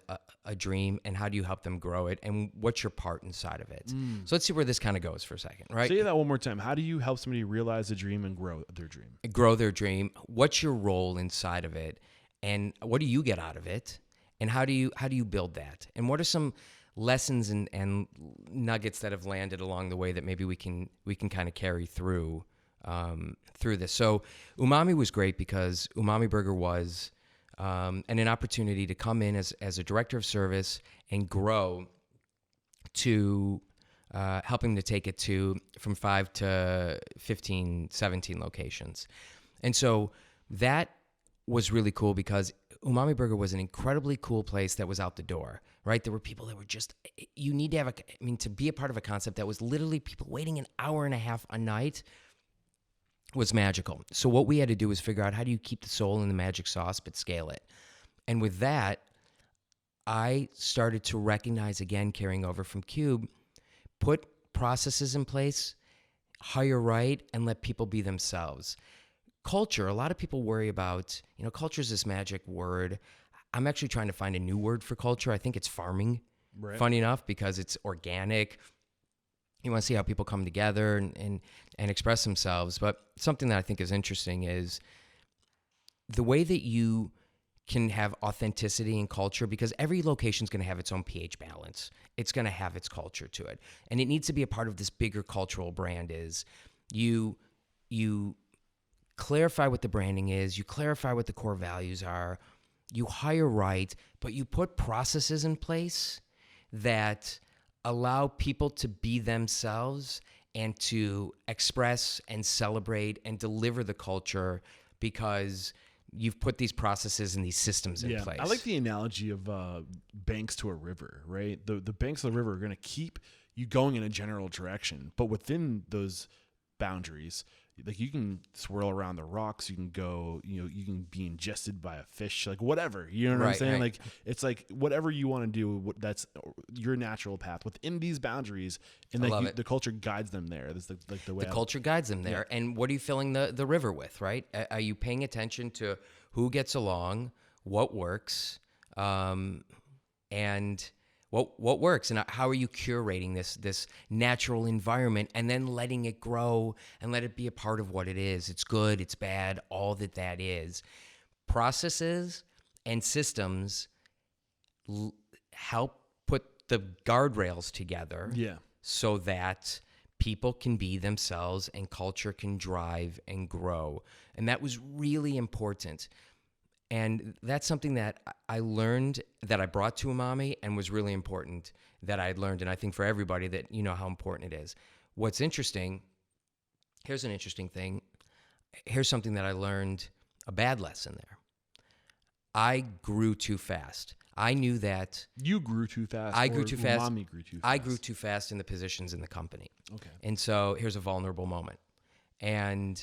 a dream, and how do you help them grow it, and what's your part inside of it? So let's see where this kind of goes for a second, right? Say that one more time. How do you help somebody realize a dream and grow their dream? Grow their dream. What's your role inside of it, and what do you get out of it, and how do you build that, and what are some lessons and nuggets that have landed along the way that maybe we can kind of carry through this. So Umami was great because Umami Burger was and an opportunity to come in as a director of service and grow to helping to take it from 5 to 15, 17 locations. And so that was really cool because Umami Burger was an incredibly cool place that was out the door, right? There were people that were you need to have to be a part of a concept that was literally people waiting an hour and a half a night was magical. So what we had to do was figure out how do you keep the soul in the magic sauce but scale it. And with that, I started to recognize, again, carrying over from Cube, put processes in place, hire right, and let people be themselves. Culture, a lot of people worry about, culture is this magic word. I'm actually trying to find a new word for culture. I think it's farming, right. Funny enough, because it's organic. You want to see how people come together and express themselves. But something that I think is interesting is the way that you can have authenticity in culture, because every location is going to have its own pH balance. It's going to have its culture to it. And it needs to be a part of this bigger cultural brand is you clarify what the branding is, you clarify what the core values are, you hire right, but you put processes in place that allow people to be themselves and to express and celebrate and deliver the culture because you've put these processes and these systems in place. I like the analogy of banks to a river, right? The banks of the river are going to keep you going in a general direction, but within those boundaries, like you can swirl around the rocks, you can go, you can be ingested by a fish, like whatever, you know what I'm saying? Right. Like it's like whatever you want to do, that's your natural path within these boundaries, and like the culture guides them there. That's the way the culture guides them there. Yeah. And what are you filling the river with, right? Are you paying attention to who gets along, what works, and what works, and how are you curating this natural environment and then letting it grow and let it be a part of what it is? It's good, it's bad, all that is. Processes and systems help put the guardrails together so that people can be themselves and culture can drive and grow. And that was really important. And that's something that I learned that I brought to Umami and was really important that I had learned. And I think for everybody that how important it is. What's interesting, here's an interesting thing. Here's something that I learned a bad lesson there. I grew too fast. I knew that. You grew too fast. I grew too fast. Mommy grew too fast. I grew too fast in the positions in the company. Okay. And so here's a vulnerable moment. And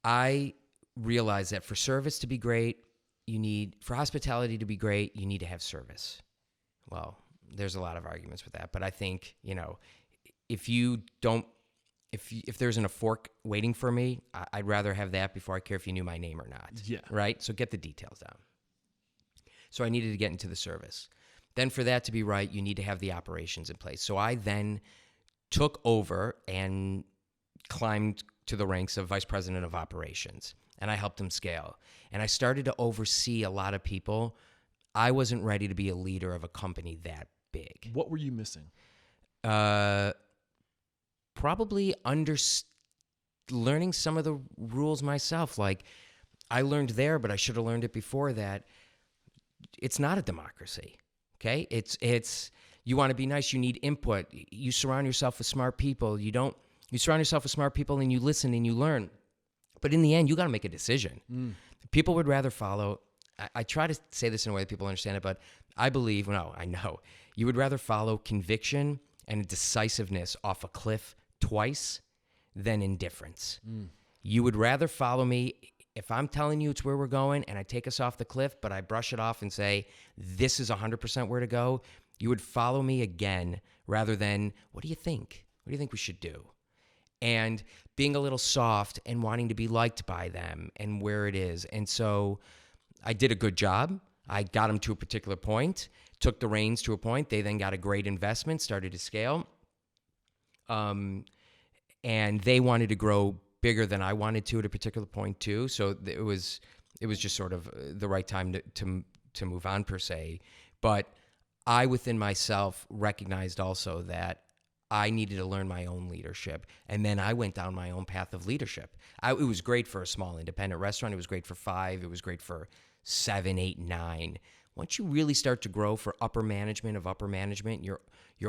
I realized that for service to be great, for hospitality to be great, you need to have service. Well, there's a lot of arguments with that, but I think, if there isn't a fork waiting for me, I'd rather have that before I care if you knew my name or not. Yeah. Right? So get the details down. So I needed to get into the service. Then for that to be right, you need to have the operations in place. So I then took over and climbed to the ranks of vice president of operations, and I helped them scale. And I started to oversee a lot of people. I wasn't ready to be a leader of a company that big. What were you missing? Probably learning some of the rules myself. Like, I learned there, but I should have learned it before that. It's not a democracy, okay? It's you want to be nice, you need input. You surround yourself with smart people. You surround yourself with smart people and you listen and you learn. But in the end, you got to make a decision. People would rather follow. I try to say this in a way that people understand it, but I know. You would rather follow conviction and decisiveness off a cliff twice than indifference. You would rather follow me if I'm telling you it's where we're going and I take us off the cliff, but I brush it off and say, this is 100% where to go. You would follow me again rather than, what do you think? What do you think we should do? And being a little soft and wanting to be liked by them and where it is. And so I did a good job. I got them to a particular point, took the reins to a point. They then got a great investment, started to scale. And they wanted to grow bigger than I wanted to at a particular point too. So it was just sort of the right time to move on per se. But I within myself recognized also that I needed to learn my own leadership. And then I went down my own path of leadership. It was great for a small independent restaurant. It was great for 5. It was great for 7, 8, 9. Once you really start to grow for upper management, you're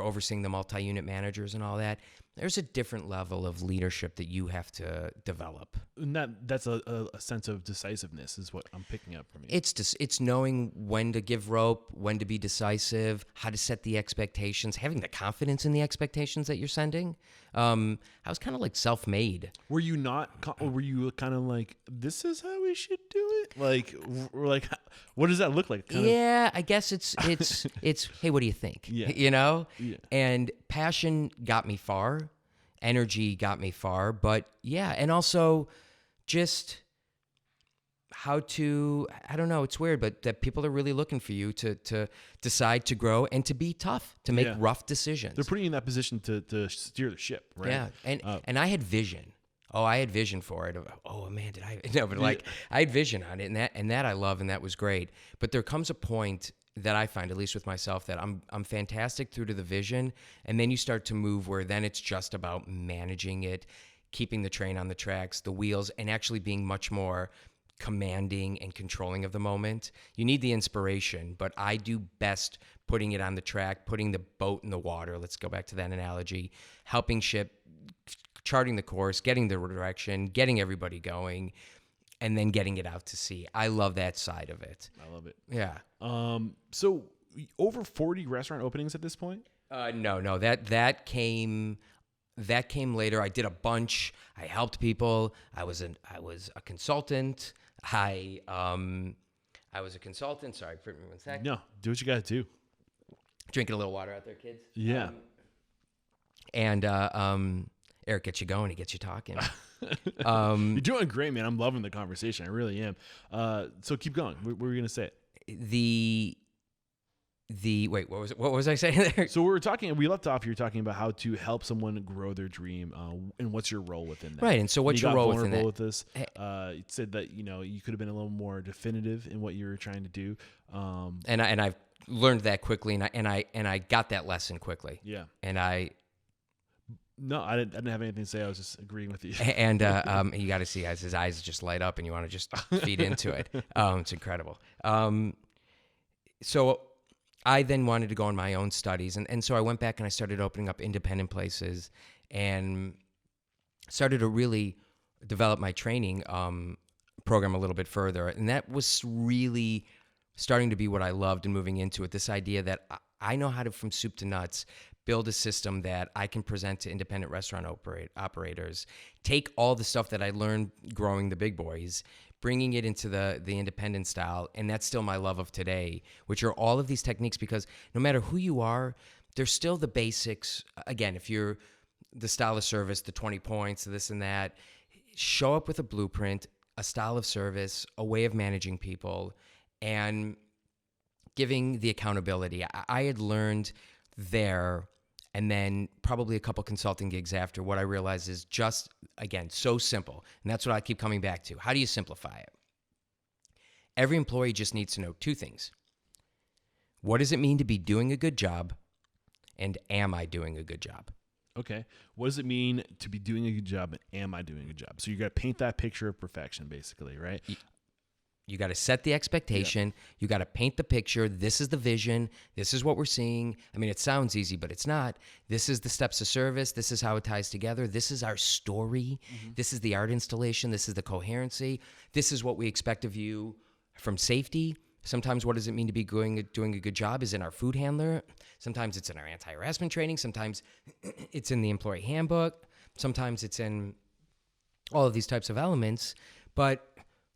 overseeing the multi-unit managers and all that, there's a different level of leadership that you have to develop. And that's a sense of decisiveness is what I'm picking up from you. It's knowing when to give rope, when to be decisive, how to set the expectations, having the confidence in the expectations that you're sending. I was kind of like self-made. Were you kind of like, this is how we should do it? Like, what does that look like? Yeah, I guess it's hey, what do you think? Yeah. Yeah. And passion got me far, energy got me far, but yeah, and also just how to, I don't know, it's weird, but that people are really looking for you to decide to grow and to be tough, to make rough decisions. They're putting you in that position to steer the ship, right? Yeah, and I had vision. Oh, I had vision for it. Oh man, did I? No, but I had vision on it, and that I love, and that was great. But there comes a point that I find, at least with myself, that I'm fantastic through to the vision, and then you start to move where then it's just about managing it, keeping the train on the tracks, the wheels, and actually being much more commanding and controlling of the moment. You need the inspiration, but I do best putting it on the track, putting the boat in the water. Let's go back to that analogy. Helping ship, charting the course, getting the direction, getting everybody going, and then getting it out to sea. I love that side of it. I love it. Yeah. So over 40 restaurant openings at this point? No. That came later. I did a bunch. I helped people. I was a consultant. I was a consultant. Sorry, for 1 sec. No, do what you got to do. Drinking a little water out there, kids. Yeah. Eric gets you going. He gets you talking. You're doing great, man. I'm loving the conversation. I really am. So keep going. What were you going to say? Wait, what was I saying there? So we left off. You're talking about how to help someone grow their dream, and what's your role within that? Right. And so what's your role within that? With this, you said that you could have been a little more definitive in what you were trying to do. And I've learned that quickly, and I got that lesson quickly. Yeah. And I didn't have anything to say. I was just agreeing with you. And you got to see his eyes just light up, and you want to just feed into it. It's incredible. So I then wanted to go on my own studies. And so I went back and I started opening up independent places and started to really develop my training program a little bit further. And that was really starting to be what I loved and moving into it. This idea that I know how to, from soup to nuts, build a system that I can present to independent restaurant operators, take all the stuff that I learned growing the big boys, bringing it into the independent style. And that's still my love of today, which are all of these techniques, because no matter who you are, there's still the basics. Again, if you're the style of service, the 20 points, this and that, show up with a blueprint, a style of service, a way of managing people, and giving the accountability. I had learned there, and then probably a couple consulting gigs after, what I realized is just, again, so simple. And that's what I keep coming back to. How do you simplify it? Every employee just needs to know two things. What does it mean to be doing a good job? And am I doing a good job? Okay. What does it mean to be doing a good job, and am I doing a good job? So you got to paint that picture of perfection, basically, right? You got to set the expectation. Yep. You got to paint the picture. This is the vision. This is what we're seeing. I mean, it sounds easy, but it's not. This is the steps of service. This is how it ties together. This is our story. Mm-hmm. This is the art installation. This is the coherency. This is what we expect of you from safety. Sometimes what does it mean to be doing a good job is in our food handler. Sometimes it's in our anti-harassment training. Sometimes it's in the employee handbook. Sometimes it's in all of these types of elements. But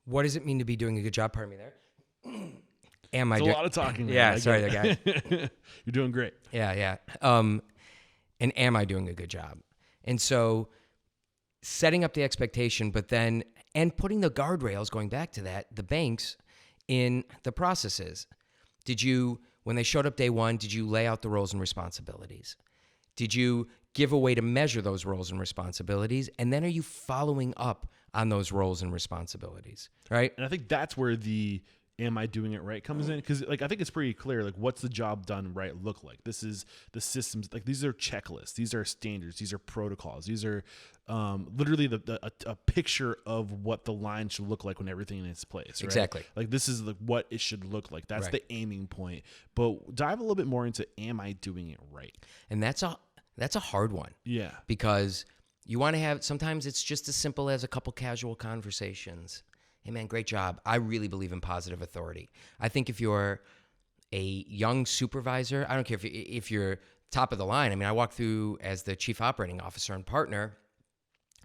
what does it mean to be doing a good job? Pardon me there. Am I doing a lot of talking? Man. Yeah, sorry, that guy. You're doing great. Yeah. And am I doing a good job? And so setting up the expectation, but then, and putting the guardrails, going back to that, the banks in the processes. Did you, when they showed up day one, did you lay out the roles and responsibilities? Did you give a way to measure those roles and responsibilities? And then are you following up on those roles and responsibilities, right? And I think that's where the am I doing it right comes in, because like I think it's pretty clear, like what's the job done right look like? This is the systems, like these are checklists, these are standards, these are protocols, these are literally a picture of what the line should look like when everything in its place, right? Exactly. Like this is what it should look like. That's right. The aiming point. But dive a little bit more into, am I doing it right? And that's a hard one. Yeah. Because you want to have, sometimes it's just as simple as a couple casual conversations. Hey man, great job. I really believe in positive authority. I think if you're a young supervisor, I don't care if you're top of the line. I mean, I walked through as the chief operating officer and partner,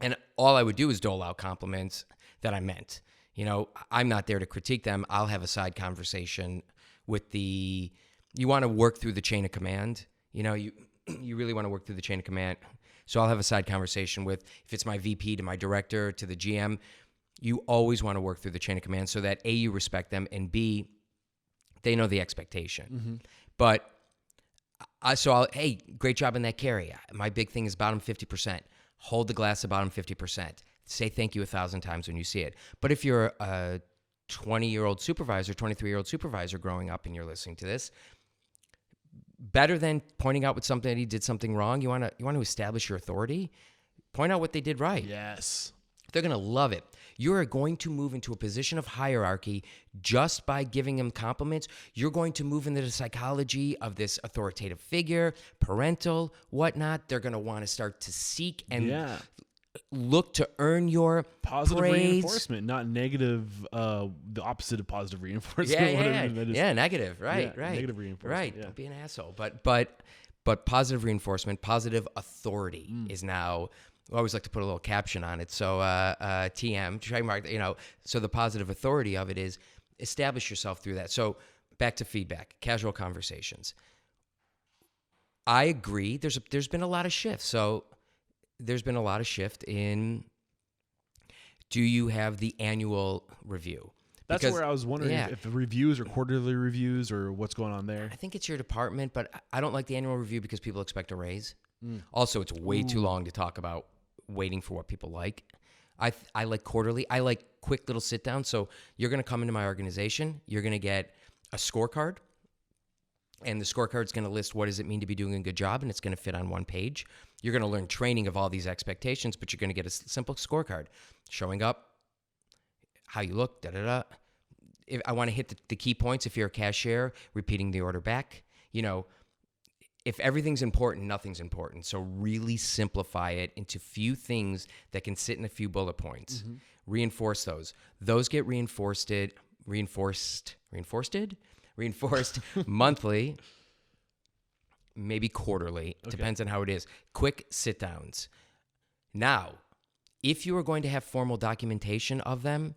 and all I would do is dole out compliments that I meant. You know, I'm not there to critique them. I'll have a side conversation with you want to work through the chain of command. You know, you really want to work through the chain of command. So I'll have a side conversation with, if it's my VP to my director to the GM, you always want to work through the chain of command so that A, you respect them, and B, they know the expectation. Mm-hmm. But hey, great job in that carry. My big thing is bottom 50%. Hold the glass at bottom 50%. Say thank you 1,000 times when you see it. But if you're a 20-year-old supervisor, 23-year-old supervisor growing up and you're listening to this, better than pointing out with something that he did something wrong, you want to establish your authority. Point out what they did right. Yes. They're going to love it. You are going to move into a position of hierarchy just by giving them compliments. You're going to move into the psychology of this authoritative figure, parental, whatnot. They're going to want to start to seek and look to earn your positive praise. Reinforcement, not negative. The opposite of positive reinforcement. Yeah, negative. Right. Negative reinforcement. Right. Yeah. Don't be an asshole. But positive reinforcement, positive authority is now. I always like to put a little caption on it. So TM, trademark, so the positive authority of it is establish yourself through that. So back to feedback, casual conversations. I agree. There's been a lot of shifts. So there's been a lot of shift in, do you have the annual review? That's where I was wondering if the reviews are quarterly reviews or what's going on there. I think it's your department, but I don't like the annual review because people expect a raise. Also, it's way too long to talk about waiting for what people like. I like quarterly. I like quick little sit down. So you're going to come into my organization. You're going to get a scorecard. And the scorecard is going to list what does it mean to be doing a good job, and it's going to fit on one page. You're going to learn training of all these expectations, but you're going to get a simple scorecard. Showing up, how you look, da-da-da. If I want to hit the key points, if you're a cashier, repeating the order back. if everything's important, nothing's important. So really simplify it into few things that can sit in a few bullet points. Reinforce those. Those get reinforced monthly, maybe quarterly. Okay. Depends on how it is. Quick sit downs. Now, if you are going to have formal documentation of them,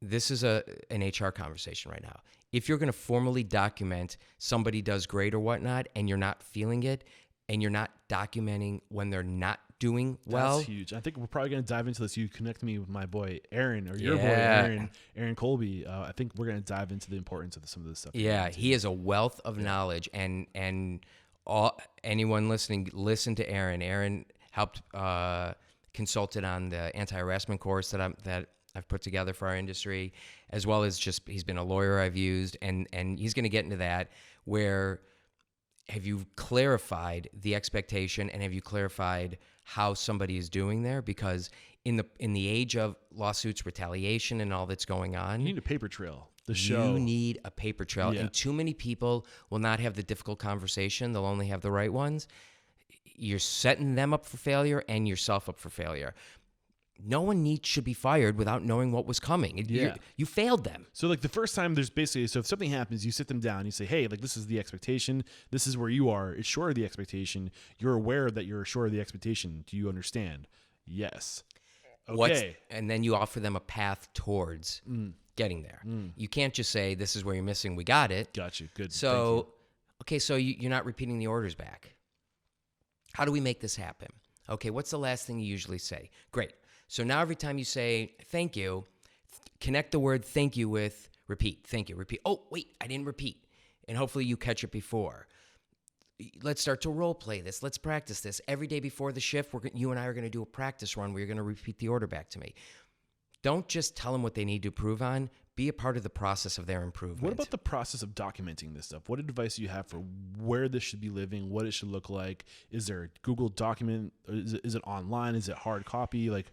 this is an HR conversation right now. If you're going to formally document somebody does great or whatnot, and you're not feeling it, and you're not documenting when they're not doing well. That's huge. I think we're probably going to dive into this. You connect me with my boy, Aaron, or your boy, Aaron Colby. I think we're going to dive into the importance of some of this stuff. Yeah, he is a wealth of knowledge, and anyone listening, listen to Aaron. Aaron helped consulted on the anti-harassment course that I've put together for our industry, as well as just he's been a lawyer I've used, and he's going to get into that. Where have you clarified the expectation, and have you clarified how somebody is doing there? Because in the age of lawsuits, retaliation, and all that's going on, you need a paper trail. You need a paper trail, and too many people will not have the difficult conversation. They'll only have the right ones. You're setting them up for failure and yourself up for failure. No one should be fired without knowing what was coming. You failed them. So like the first time there's basically, so if something happens, you sit them down, you say, hey, like this is the expectation. This is where you are. It's short of the expectation. You're aware that you're short of the expectation. Do you understand? Yes. Okay. And then you offer them a path towards getting there. You can't just say, this is where you're missing. We got it. Got you. Good. So, okay, so you're not repeating the orders back. How do we make this happen? Okay, what's the last thing you usually say? Great. So now every time you say thank you, connect the word thank you with repeat. Thank you. Repeat. Oh, wait, I didn't repeat. And hopefully you catch it before. Let's start to role play this. Let's practice this. Every day before the shift, you and I are going to do a practice run where you're going to repeat the order back to me. Don't just tell them what they need to improve on. Be a part of the process of their improvement. What about the process of documenting this stuff? What advice do you have for where this should be living, what it should look like? Is there a Google document? Is it online? Is it hard copy? Like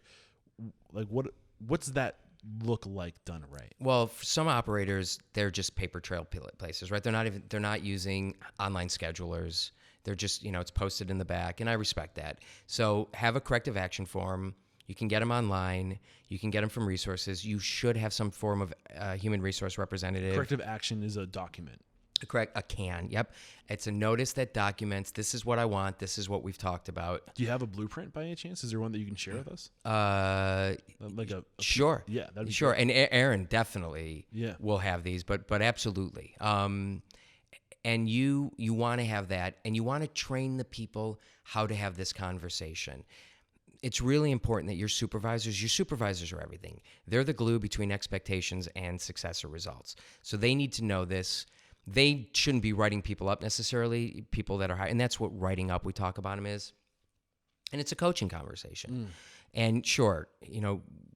what's that look like done right? Well, for some operators, they're just paper trail places, right? They're not using online schedulers. They're just, it's posted in the back, and I respect that. So have a corrective action form. You can get them online. You can get them from resources. You should have some form of human resource representative. Corrective action is a document. Correct. A CAN. Yep. It's a notice that documents, this is what I want. This is what we've talked about. Do you have a blueprint by any chance? Is there one that you can share with us? Sure. Yeah. That'd be sure. great. And Aaron definitely will have these, but absolutely. And you want to have that, and you want to train the people how to have this conversation. It's really important that your supervisors are everything. They're the glue between expectations and success or results. So they need to know this. They shouldn't be writing people up necessarily, people that are high. And that's what writing up, we talk about them, is. And it's a coaching conversation. And sure,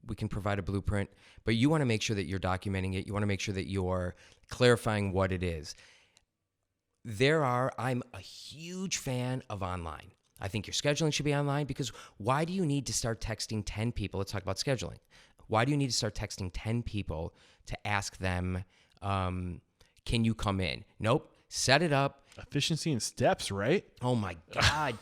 we can provide a blueprint, but you want to make sure that you're documenting it. You want to make sure that you're clarifying what it is. I'm a huge fan of online. I think your scheduling should be online, because why do you need to start texting 10 people? Let's talk about scheduling. Why do you need to start texting 10 people to ask them, can you come in? Nope. Set it up. Efficiency and steps, right? Oh my God.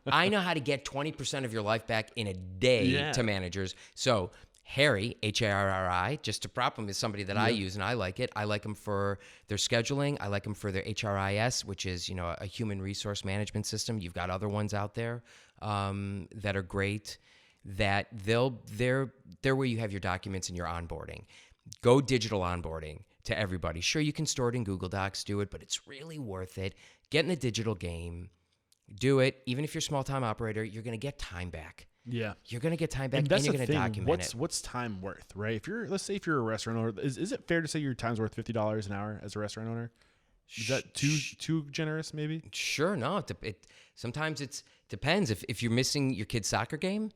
I know how to get 20% of your life back in a day to managers. So Harry, Harri, just to prop him, is somebody that I use, and I like it. I like them for their scheduling. I like them for their HRIS, which is, a human resource management system. You've got other ones out there that are great, that they're where you have your documents and your onboarding. Go digital onboarding to everybody. Sure, you can store it in Google Docs, do it, but it's really worth it. Get in the digital game. Do it. Even if you're a small-time operator, you're going to get time back. Yeah. You're going to get time back, and you're going to document it. What's time worth, right? Let's say if you're a restaurant owner, is it fair to say your time's worth $50 an hour as a restaurant owner? Is that too generous, maybe? Sure, no. Sometimes it depends. If you're missing your kid's soccer game,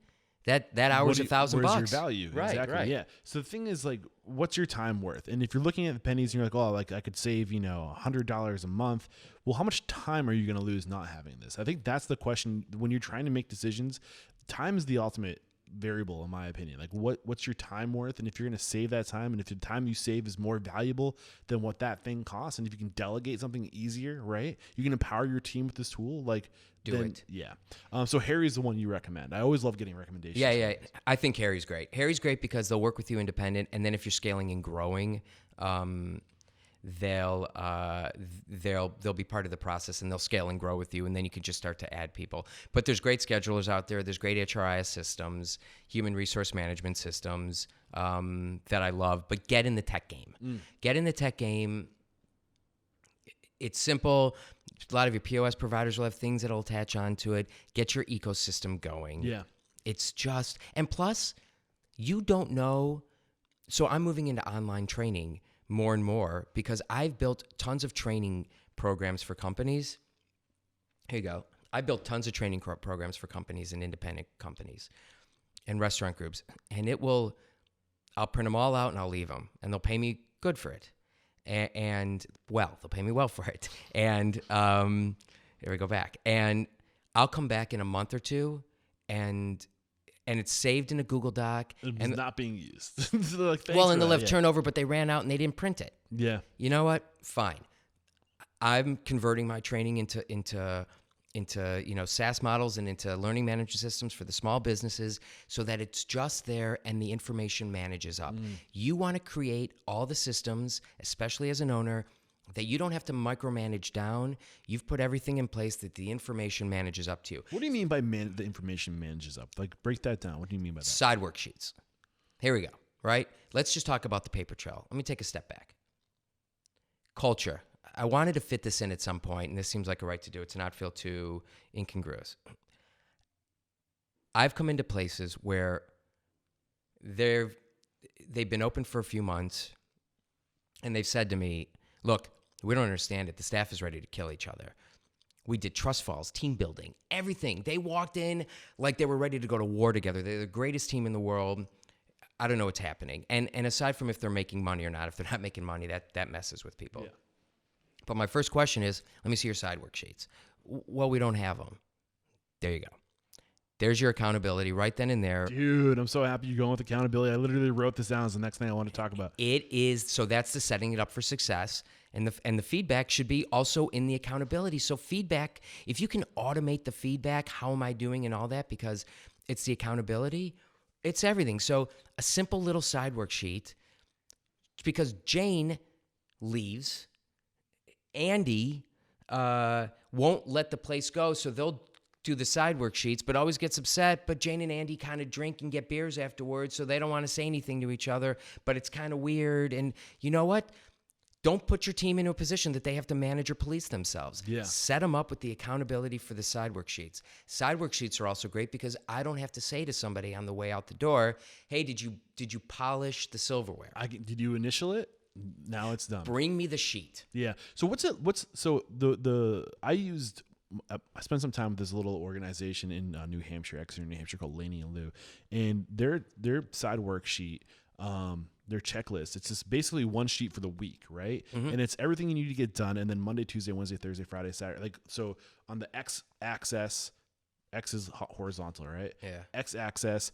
that hour's $1,000. Where's your value? Right, exactly. right. Yeah. So the thing is, like, what's your time worth? And if you're looking at the pennies and you're like, oh, like I could save, $100 a month. Well, how much time are you going to lose not having this? I think that's the question when you're trying to make decisions. Time is the ultimate variable in my opinion. Like what's your time worth? And if you're going to save that time, and if the time you save is more valuable than what that thing costs, and if you can delegate something easier, right? You can empower your team with this tool, like do it. Yeah. So Harry's the one you recommend. I always love getting recommendations. Yeah. I think Harry's great. Harry's great because they'll work with you independent, and then if you're scaling and growing, they'll be part of the process, and they'll scale and grow with you, and then you can just start to add people. But there's great schedulers out there. There's great HRIS systems, human resource management systems that I love. But get in the tech game. Get in the tech game. It's simple. A lot of your POS providers will have things that'll attach onto it. Get your ecosystem going. Yeah. It's just, and plus, you don't know. So I'm moving into online training more and more because I've built tons of training programs for companies. Here you go. I built tons of training programs for companies and independent companies and restaurant groups. And I'll print them all out and I'll leave them. And they'll pay me good for it. And they'll pay me well for it. And here we go back. And I'll come back in a month or two and it's saved in a Google Doc. And not being used. So like, and they'll have turnover, but they ran out and they didn't print it. Yeah. You know what? Fine. I'm converting my training into SaaS models and into learning management systems for the small businesses so that it's just there and the information manages up. You want to create all the systems, especially as an owner, that you don't have to micromanage down. You've put everything in place that the information manages up to you. What do you mean by the information manages up? Like, break that down. What do you mean by that? Side worksheets. Here we go, right? Let's just talk about the paper trail. Let me take a step back. Culture. I wanted to fit this in at some point, and this seems like a right to do it to not feel too incongruous. I've come into places where they've been open for a few months, and they've said to me, look, we don't understand it. The staff is ready to kill each other. We did trust falls, team building, everything. They walked in like they were ready to go to war together. They're the greatest team in the world. I don't know what's happening. And aside from if they're making money or not, if they're not making money, that messes with people. Yeah. But my first question is, let me see your side worksheets. Well, we don't have them. There you go. There's your accountability right then and there. Dude, I'm so happy you're going with accountability. I literally wrote this down as the next thing I want to talk about. It is, so that's the setting it up for success. And the feedback should be also in the accountability. So feedback, if you can automate the feedback, how am I doing and all that, because it's the accountability, it's everything. So a simple little side worksheet, because Jane leaves, Andy won't let the place go, so they'll do the side worksheets, but always gets upset. But Jane and Andy kind of drink and get beers afterwards, so they don't want to say anything to each other, but it's kind of weird. And you know what? Don't put your team into a position that they have to manage or police themselves. Yeah. Set them up with the accountability for the side worksheets. Side worksheets are also great because I don't have to say to somebody on the way out the door, hey, did you polish the silverware? Did you initial it? Now it's done. Bring me the sheet. Yeah. So I spent some time with this little organization in New Hampshire, Exeter, New Hampshire, called Laney and Lou, and their side worksheet, their checklist, it's just basically one sheet for the week, right? Mm-hmm. And it's everything you need to get done, and then Monday, Tuesday, Wednesday, Thursday, Friday, Saturday. Like, so on the x-axis, X is horizontal, right? Yeah. X-axis,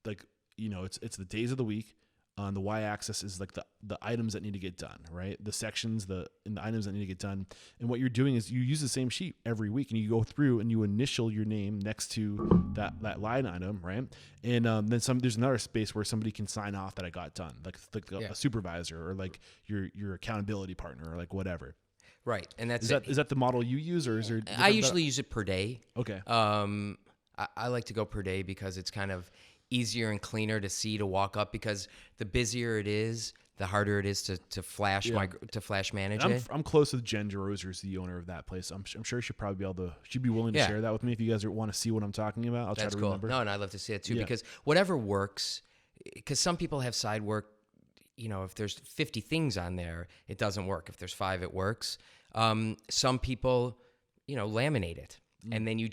it's the days of the week. On the y-axis is like the items that need to get done, right? The sections, the items that need to get done. And what you're doing is you use the same sheet every week, and you go through and you initial your name next to that line item, right? And then there's another space where somebody can sign off that I got done, like a supervisor or like your accountability partner or like whatever. Right, and is that the model you use, or is there? I usually use it per day. Okay. I like to go per day because it's kind of easier and cleaner to see, to walk up, because the busier it is, the harder it is to flash manage it. I'm close with Jen DeRoser, who's the owner of that place. I'm sure she'd probably she'd be willing to share that with me if you guys want to see what I'm talking about. I'll try to remember. No, and I'd love to see it too, because whatever works, because some people have side work, if there's 50 things on there, it doesn't work. If there's 5, it works. Some people, laminate it. And then you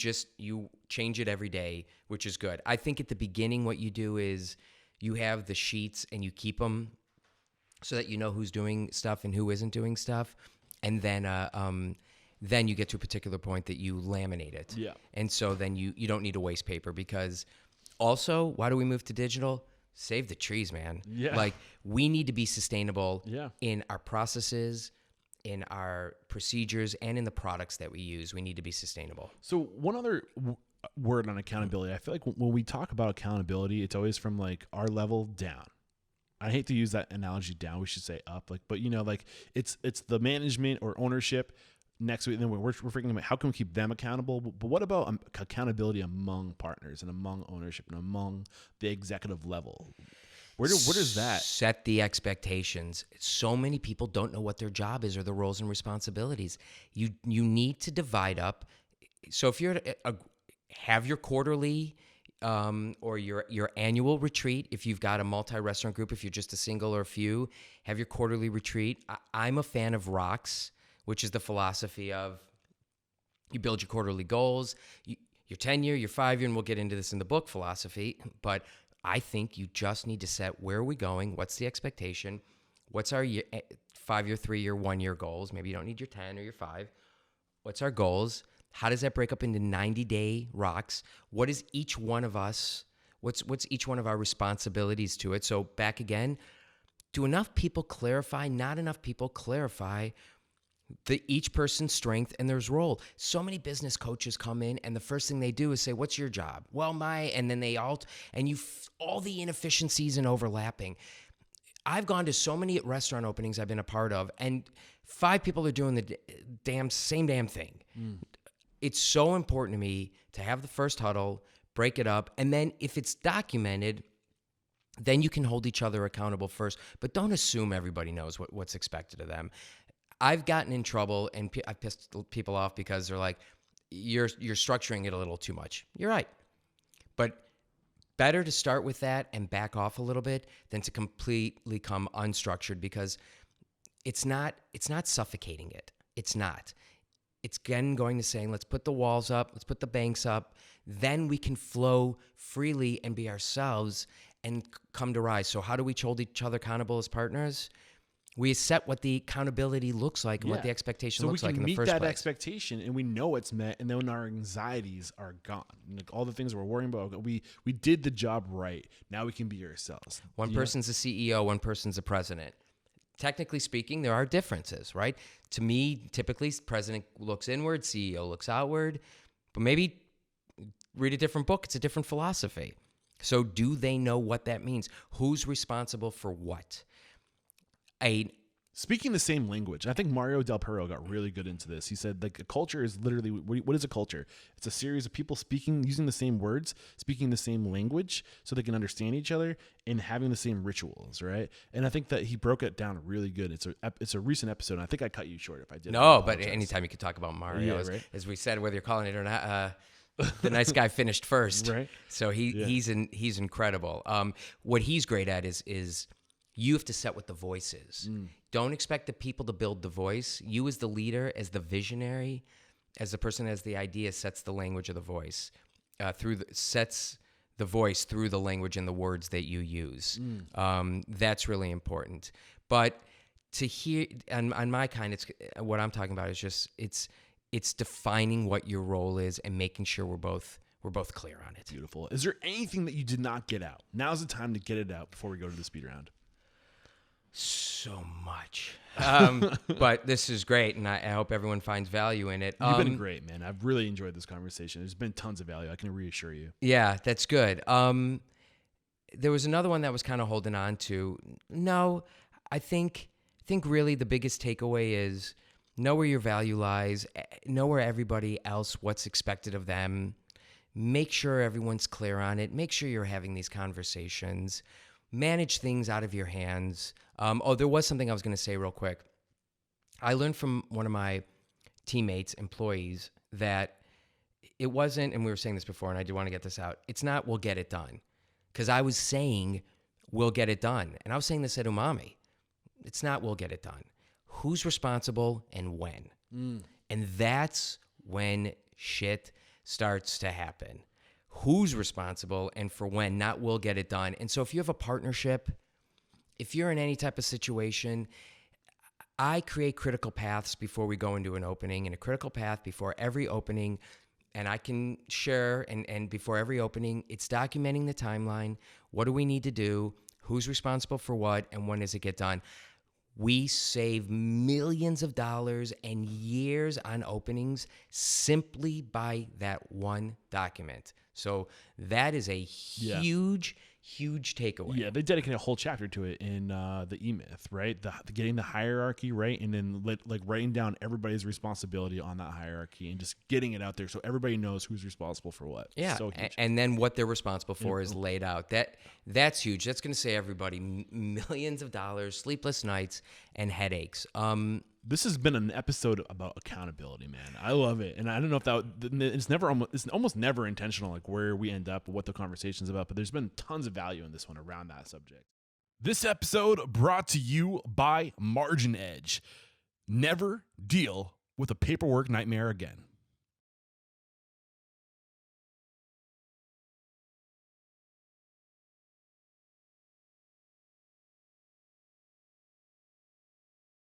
change it every day, which is good. I think at the beginning, what you do is you have the sheets and you keep them so that you know who's doing stuff and who isn't doing stuff. And then you get to a particular point that you laminate it. Yeah. And so then you don't need to waste paper, because Also, why do we move to digital? Save the trees, man. Yeah. Like, we need to be sustainable Yeah. in our processes, in our procedures, and in the products that we use. We need to be sustainable. So one other word on accountability. I feel like when we talk about accountability, it's always from like our level down. I hate to use that analogy down. We should say up. Like, but like it's the management or ownership next week. Then we're freaking about how can we keep them accountable? But what about accountability among partners and among ownership and among the executive level? Where does that set the expectations? So many people don't know what their job is or the roles and responsibilities. You need to divide up. So if you're have your quarterly or your annual retreat, if you've got a multi-restaurant group, if you're just a single or a few, have your quarterly retreat. I'm a fan of ROCKS, which is the philosophy of you build your quarterly goals, your 10-year, your 5-year, and we'll get into this in the book philosophy, but I think you just need to set where are we going, what's the expectation, what's our 5-year, 3-year, 1-year goals. Maybe you don't need your 10 or your 5. What's our goals? How does that break up into 90-day rocks? What is each one of us? What's each one of our responsibilities to it? So back again, do enough people clarify? Not enough people clarify each person's strength and their role. So many business coaches come in and the first thing they do is say, "What's your job?" Well, and then they all the inefficiencies and overlapping. I've gone to so many restaurant openings I've been a part of, and 5 people are doing the same damn thing. It's so important to me to have the first huddle, break it up, and then if it's documented, then you can hold each other accountable first. But don't assume everybody knows what's expected of them. I've gotten in trouble, and I've pissed people off because they're like, "You're structuring it a little too much." You're right, but better to start with that and back off a little bit than to completely come unstructured, because it's not suffocating it. It's not. It's again going to saying, let's put the walls up, let's put the banks up, then we can flow freely and be ourselves and come to rise. So how do we hold each other accountable as partners? We set what the accountability looks like and what the expectation looks like in the first place. So we can meet that expectation and we know it's met, and then our anxieties are gone. Like all the things we're worrying about, we did the job right. Now we can be ourselves. One person's a CEO, one person's a president. Technically speaking, there are differences, right? To me, typically, president looks inward, CEO looks outward, but maybe read a different book. It's a different philosophy. So do they know what that means? Who's responsible for what? Speaking the same language. I think Mario Del Perro got really good into this. He said, like, a culture is literally, what is a culture? It's a series of people using the same words, speaking the same language so they can understand each other and having the same rituals, right? And I think that he broke it down really good. It's a recent episode, and I think I cut you short if I did. No, but anytime you could talk about Mario, right? as we said, whether you're calling it or not, the nice guy finished first. Right. So he's incredible. What he's great at is you have to set what the voice is. Don't expect the people to build the voice. You as the leader, as the visionary, as the person who has the idea, sets the language of the voice, sets the voice through the language and the words that you use. That's really important. But to hear, on my kind, it's what I'm talking about is just it's defining what your role is and making sure we're both clear on it. Beautiful. Is there anything that you did not get out? Now's the time to get it out before we go to the speed round. So much. But this is great, and I hope everyone finds value in it. You've been great, man. I've really enjoyed this conversation. There's been tons of value. I can reassure you. Yeah, that's good. There was another one that was kind of holding on to. No, I think really the biggest takeaway is know where your value lies, know where everybody else, what's expected of them. Make sure everyone's clear on it. Make sure you're having these conversations. Manage things out of your hands. There was something I was going to say real quick. I learned from one of my teammates, employees, that it wasn't, and we were saying this before, and I do want to get this out, it's not we'll get it done. Because I was saying we'll get it done. And I was saying this at Umami. It's not we'll get it done. Who's responsible and when? And that's when shit starts to happen. Who's responsible and for when, not will get it done. And so if you have a partnership, if you're in any type of situation, I create critical paths before we go into an opening, and a critical path before every opening and I can share, and before every opening, it's documenting the timeline. What do we need to do? Who's responsible for what? And when does it get done? We save millions of dollars and years on openings simply by that one document. So that is a huge takeaway. Yeah, they dedicate a whole chapter to it in the E-Myth, right? Getting the hierarchy, right? And then like writing down everybody's responsibility on that hierarchy and just getting it out there so everybody knows who's responsible for what. Yeah, so huge. And then what they're responsible for is laid out. That's huge. That's going to save everybody millions of dollars, sleepless nights, and headaches. This has been an episode about accountability, man. I love it, and I don't know if it's almost never intentional, like where we end up, what the conversation's about. But there's been tons of value in this one around that subject. This episode brought to you by MarginEdge. Never deal with a paperwork nightmare again.